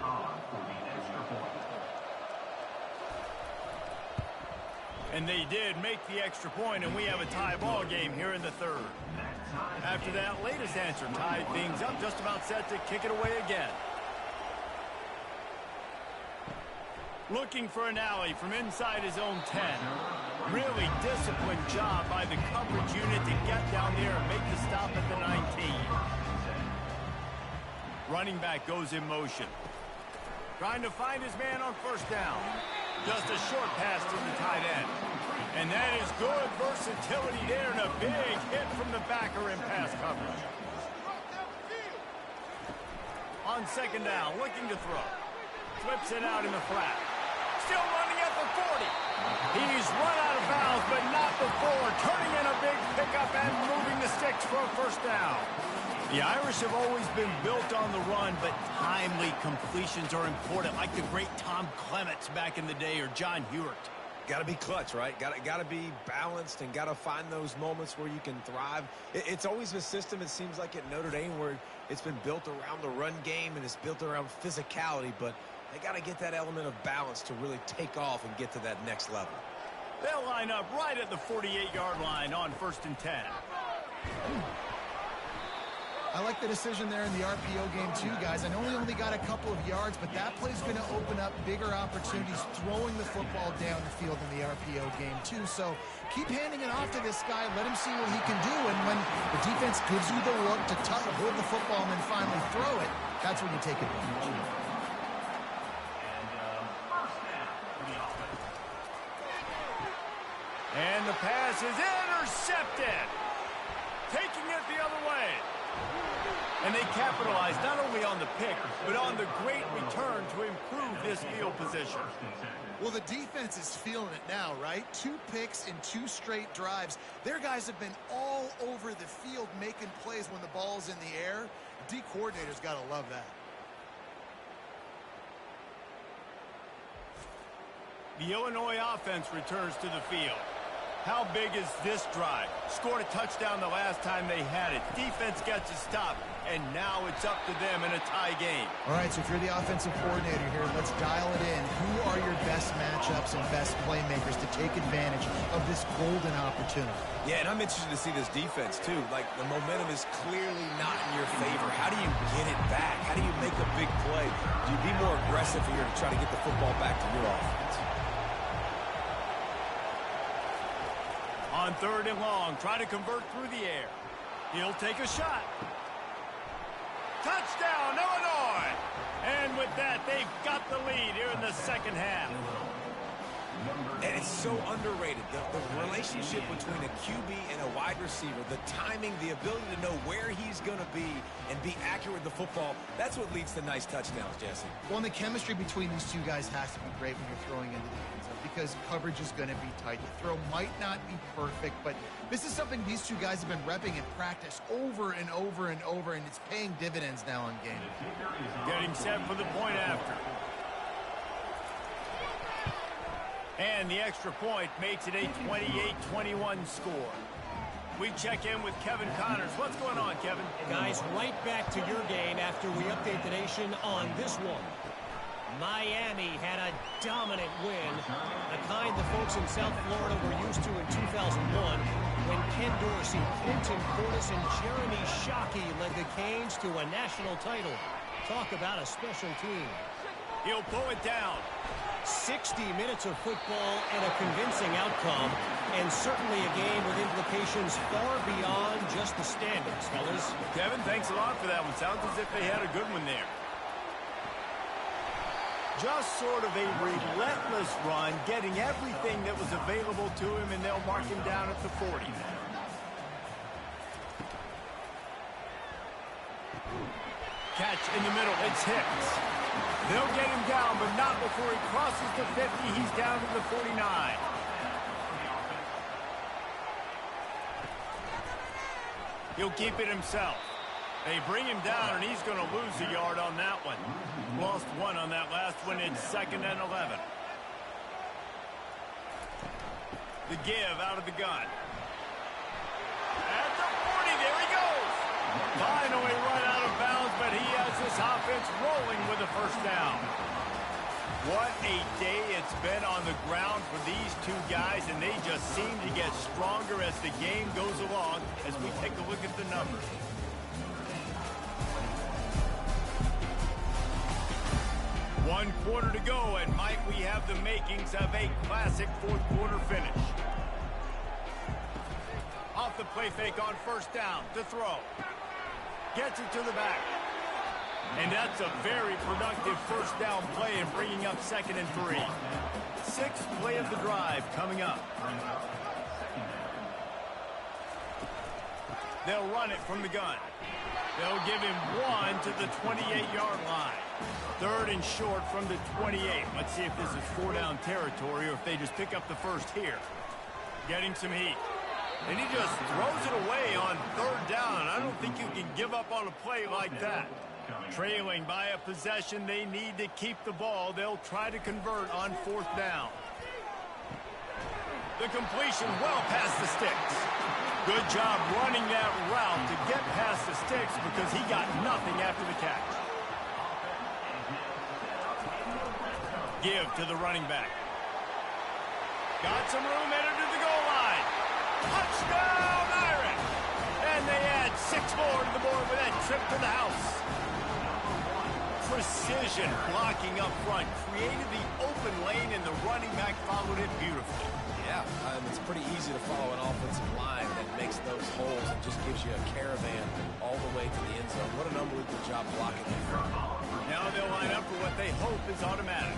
And they did make the extra point, and we have a tie ball game here in the 3rd. After that latest answer tied things up, just about set to kick it away again. Looking for an alley from inside his own 10. Really disciplined job by the coverage unit to get down there and make the stop at the 19. Running back goes in motion. Trying to find his man on 1st down. Just a short pass to the tight end. And that is good versatility there, and a big hit from the backer in pass coverage. On 2nd down, looking to throw. Flips it out in the flat. Still running at the 40. He's run out of bounds, but not before. Turning in a big pickup and moving the sticks for a 1st down. The Irish have always been built on the run, but timely completions are important, like the great Tom Clements back in the day, or John Hewart. Got to be clutch, right? Got to be balanced and got to find those moments where you can thrive. It's always a system, it seems like, at Notre Dame where it's been built around the run game and it's built around physicality, but they got to get that element of balance to really take off and get to that next level. They'll line up right at the 48-yard line on 1st and 10. I like the decision there in the RPO game too, guys. I know he only got a couple of yards, but that play's going to open up bigger opportunities throwing the football down the field in the RPO game too. So keep handing it off to this guy. Let him see what he can do. And when the defense gives you the look to hold the football and then finally throw it, that's when you take advantage. And the pass is intercepted. Taking it the other way. And they capitalize not only on the pick, but on the great return to improve this field position. Well, the defense is feeling it now, right? 2 picks in 2 straight drives. Their guys have been all over the field making plays when the ball's in the air. D coordinator's got to love that. The Illinois offense returns to the field. How big is this drive? Scored a touchdown the last time they had it. Defense gets a stop, and now it's up to them in a tie game. All right, so if you're the offensive coordinator here, let's dial it in. Who are your best matchups and best playmakers to take advantage of this golden opportunity? Yeah, and I'm interested to see this defense, too. Like, the momentum is clearly not in your favor. How do you get it back? How do you make a big play? Do you be more aggressive here to try to get the football back to your offense? On 3rd and long, try to convert through the air. He'll take a shot. Touchdown, Illinois! And with that, they've got the lead here in the 2nd half. And it's so underrated. The relationship between a QB and a wide receiver, the timing, the ability to know where he's going to be and be accurate with the football, that's what leads to nice touchdowns, Jesse. Well, and the chemistry between these two guys has to be great when you're throwing into the end zone because coverage is going to be tight. The throw might not be perfect, but this is something these two guys have been repping in practice over and over and over, and it's paying dividends now in game. Getting set for the point after. And the extra point makes it a 28-21 score. We check in with Kevin Connors. What's going on, Kevin? Guys, right back to your game after we update the nation on this one. Miami had a dominant win, the kind the folks in South Florida were used to in 2001 when Ken Dorsey, Clinton Portis, and Jeremy Shockey led the Canes to a national title. Talk about a special team. He'll pull it down. 60 minutes of football and a convincing outcome, and certainly a game with implications far beyond just the standings, fellas. Kevin, thanks a lot for that one. Sounds as if they had a good one there. Just sort of a relentless run, getting everything that was available to him, and they'll mark him down at the 40. Catch in the middle. It's Hicks. They'll get him down, but not before he crosses the 50. He's down to the 49. He'll keep it himself. They bring him down, and he's going to lose a yard on that one. Lost one on that last one. It's 2nd and 11. The give out of the gun. At the 40, there he goes. Finally run out of bounds, but he has this offense rolling with a first down. What a day it's been on the ground for these two guys, and they just seem to get stronger as the game goes along as we take a look at the numbers. One quarter to go, and might we have the makings of a classic fourth quarter finish. Off the play fake on first down to throw. Gets it to the back. And that's a very productive first down play and bringing up 2nd and 3. 6th play of the drive coming up. They'll run it from the gun. They'll give him one to the 28-yard line. 3rd and short from the 28. Let's see if this is 4-down territory or if they just pick up the first here. Getting some heat. And he just throws it away on 3rd down. I don't think you can give up on a play like that. Trailing by a possession, they need to keep the ball. They'll try to convert on 4th down. The completion well past the sticks. Good job running that route to get past the sticks because he got nothing after the catch. Give to the running back. Got some room, headed to the goal line. Touchdown, Irish! And they add 6 more to the board with that trip to the house. Precision blocking up front created the open lane, and the running back followed it beautifully. Yeah, it's pretty easy to follow an offensive line that makes those holes and just gives you a caravan all the way to the end zone. What an unbelievable job blocking in front. Now they'll line up for what they hope is automatic.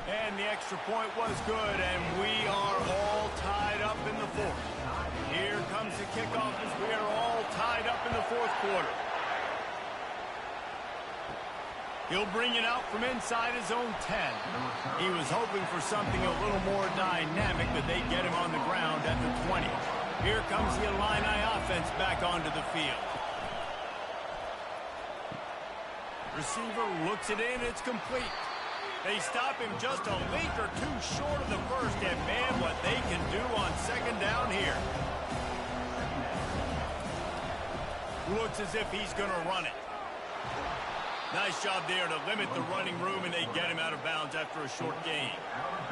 And the extra point was good, and we are all tied up in the 4th. Here comes the kickoff as we are all tied up in the 4th quarter. He'll bring it out from inside his own 10. He was hoping for something a little more dynamic, but they get him on the ground at the 20. Here comes the Illini offense back onto the field. Receiver looks it in, it's complete. They stop him just a leak or two short of the first, and man, what they can do on 2nd down here. Looks as if he's going to run it. Nice job there to limit the running room, and they get him out of bounds after a short gain.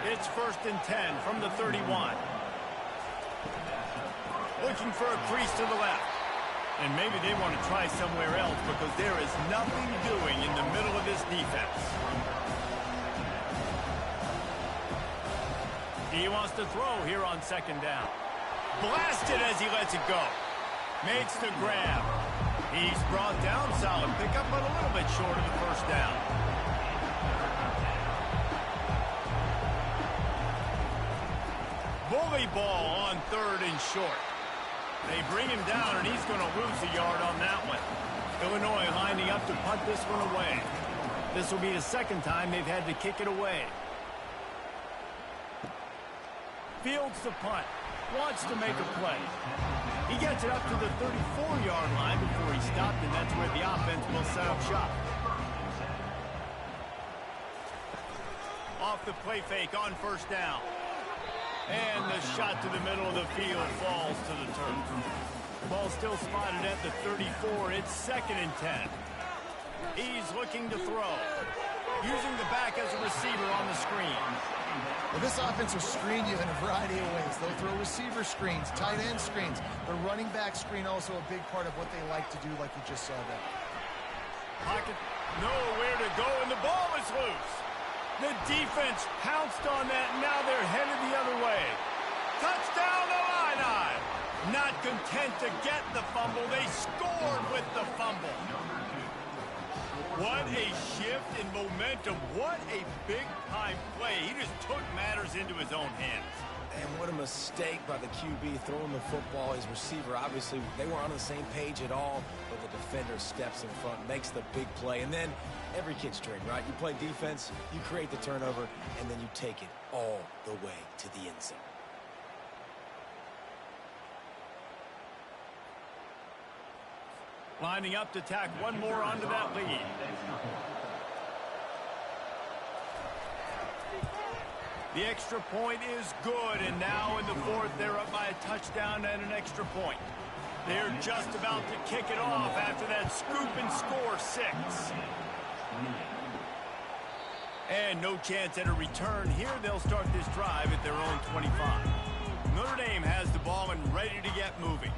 It's 1st and 10 from the 31. Looking for a crease to the left. And maybe they want to try somewhere else because there is nothing doing in the middle of this defense. He wants to throw here on 2nd down. Blasted as he lets it go. Makes the grab. He's brought down, solid pickup, but a little bit short of the first down. Bully ball on 3rd and short. They bring him down, and he's going to lose a yard on that one. Illinois lining up to punt this one away. This will be the 2nd time they've had to kick it away. Fields the punt. Wants to make a play. He gets it up to the 34-yard line before he stopped, and that's where the offense will set up shop. Off the play fake on 1st down. And the shot to the middle of the field falls to the turf. Ball still spotted at the 34. It's 2nd and 10. He's looking to throw. Using the back as a receiver on the screen. Well, this offense will screen you in a variety of ways. They'll throw receiver screens, tight end screens. The running back screen also a big part of what they like to do, like you just saw there. Pocket, nowhere to go, and the ball is loose. The defense pounced on that, and now they're headed the other way. Touchdown, Illini! Not content to get the fumble, they scored with the fumble. What a shift in momentum. What a big-time play. He just took matters into his own hands. And what a mistake by the QB throwing the football. His receiver, obviously, they weren't on the same page at all, but the defender steps in front, makes the big play, and then every kid's dream, right? You play defense, you create the turnover, and then you take it all the way to the end zone. Lining up to tack one more onto that lead. The extra point is good, and now in the fourth, they're up by a touchdown and an extra point. They're just about to kick it off after that scoop and score 6. And no chance at a return here. They'll start this drive at their own 25. Notre Dame has the ball and ready to get moving.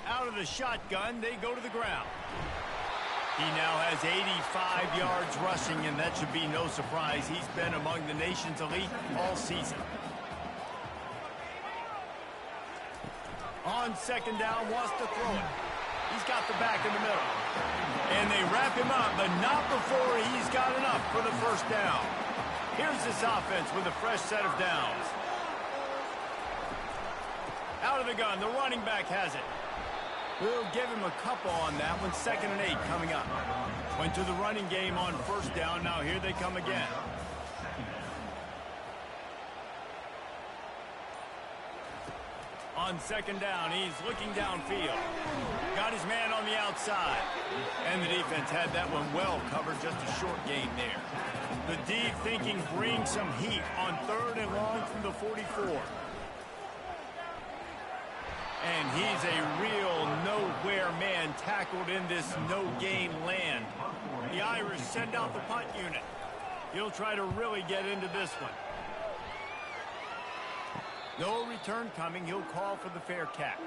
Out of the shotgun, they go to the ground. He now has 85 yards rushing, and that should be no surprise. He's been among the nation's elite all season. On second down, wants to throw it. He's got the back in the middle. And they wrap him up, but not before he's got enough for the first down. Here's this offense with a fresh set of downs. Out of the gun, the running back has it. We'll give him a couple on that one. 2nd and 8 coming up. Went to the running game on first down. Now here they come again. On second down, he's looking downfield. Got his man on the outside. And the defense had that one well covered. Just a short gain there. The D thinking bring some heat on 3rd and long from the 44. And he's a real nowhere man tackled in this no-gain land. The Irish send out the punt unit. He'll try to really get into this one. No return coming. He'll call for the fair catch.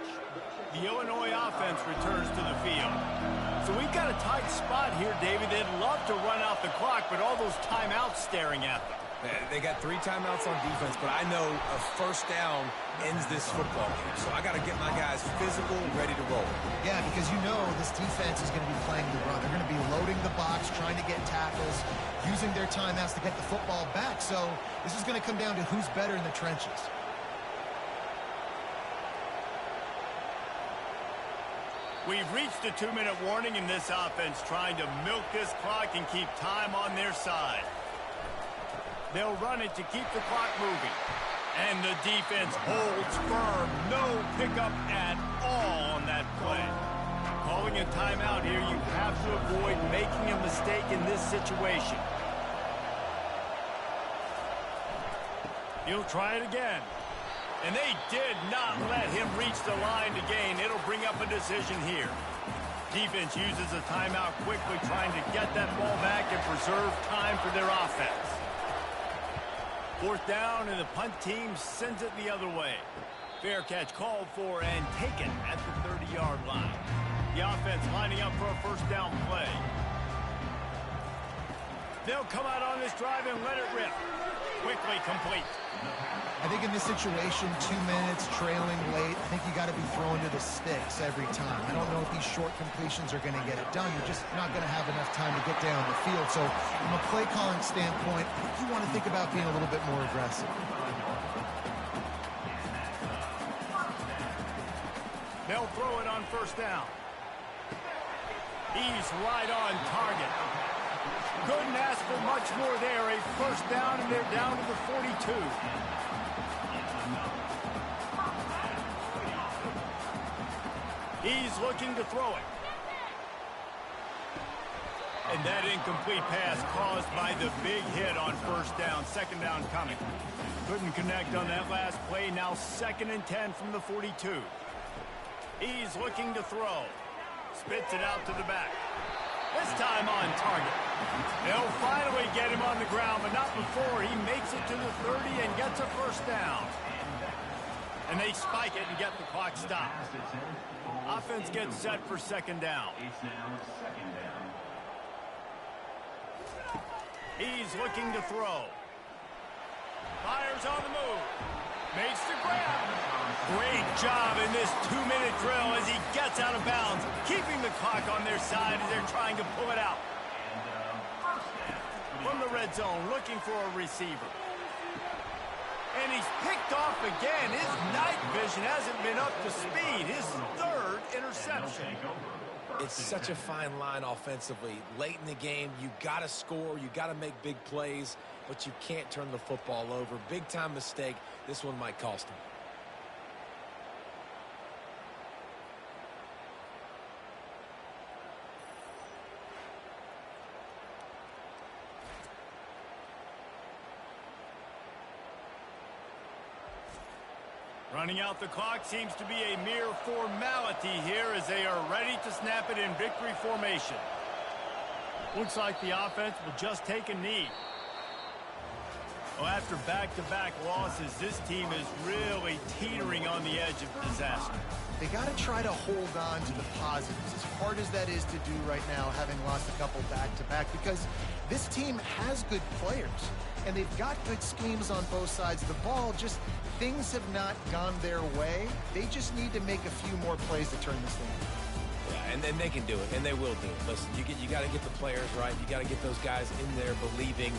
The Illinois offense returns to the field. So we've got a tight spot here, David. They'd love to run out the clock, but all those timeouts staring at them. They got 3 timeouts on defense, but I know a first down ends this football game. So I got to get my guys physical, ready to roll. Yeah, because you know this defense is going to be playing the run. They're going to be loading the box, trying to get tackles, using their timeouts to get the football back. So this is going to come down to who's better in the trenches. We've reached a 2-minute warning in this offense, trying to milk this clock and keep time on their side. They'll run it to keep the clock moving. And the defense holds firm. No pickup at all on that play. Calling a timeout here, you have to avoid making a mistake in this situation. He'll try it again. And they did not let him reach the line to gain. It'll bring up a decision here. Defense uses a timeout quickly, trying to get that ball back and preserve time for their offense. 4th down, and the punt team sends it the other way. Fair catch called for and taken at the 30-yard line. The offense lining up for a first down play. They'll come out on this drive and let it rip. Quickly complete. I think in this situation, 2 minutes, trailing late, I think you got to be throwing to the sticks every time. I don't know if these short completions are going to get it done. You're just not going to have enough time to get down the field. So from a play calling standpoint, you want to think about being a little bit more aggressive. They'll throw it on first down. He's right on target. Couldn't ask for much more there. A first down, and they're down to the 42. He's looking to throw it. And that incomplete pass caused by the big hit on first down. 2nd down coming. Couldn't connect on that last play. Now 2nd and 10 from the 42. He's looking to throw. Spits it out to the back. This time on target. They'll finally get him on the ground, but not before he makes it to the 30 and gets a first down. And they spike it and get the clock stopped. Offense gets set for second down. He's looking to throw. Fires on the move. Makes the grab. Great job in this 2-minute drill as he gets out of bounds, keeping the clock on their side as they're trying to pull it out. From the red zone, looking for a receiver. And he's picked off again. His night vision hasn't been up to speed. His third interception. It's such a fine line offensively. Late in the game, you got to score, you got to make big plays, but you can't turn the football over. Big-time mistake. This one might cost him. Running out the clock seems to be a mere formality here as they are ready to snap it in victory formation. Looks like the offense will just take a knee. Well, after back-to-back losses, this team is really teetering on the edge of disaster. They got to try to hold on to the positives, as hard as that is to do right now, having lost a couple back-to-back, because this team has good players, and they've got good schemes on both sides of the ball. Just things have not gone their way. They just need to make a few more plays to turn this thing around. Yeah, and they can do it, and they will do it. Listen, you got to get the players right. You got to get those guys in there believing.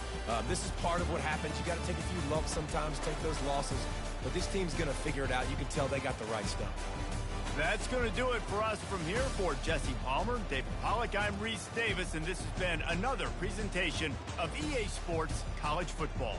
This is part of what happens. You got to take a few lumps sometimes, take those losses. But this team's going to figure it out. You can tell they got the right stuff. That's going to do it for us from here. For Jesse Palmer, David Pollack, I'm Reese Davis, and this has been another presentation of EA Sports College Football.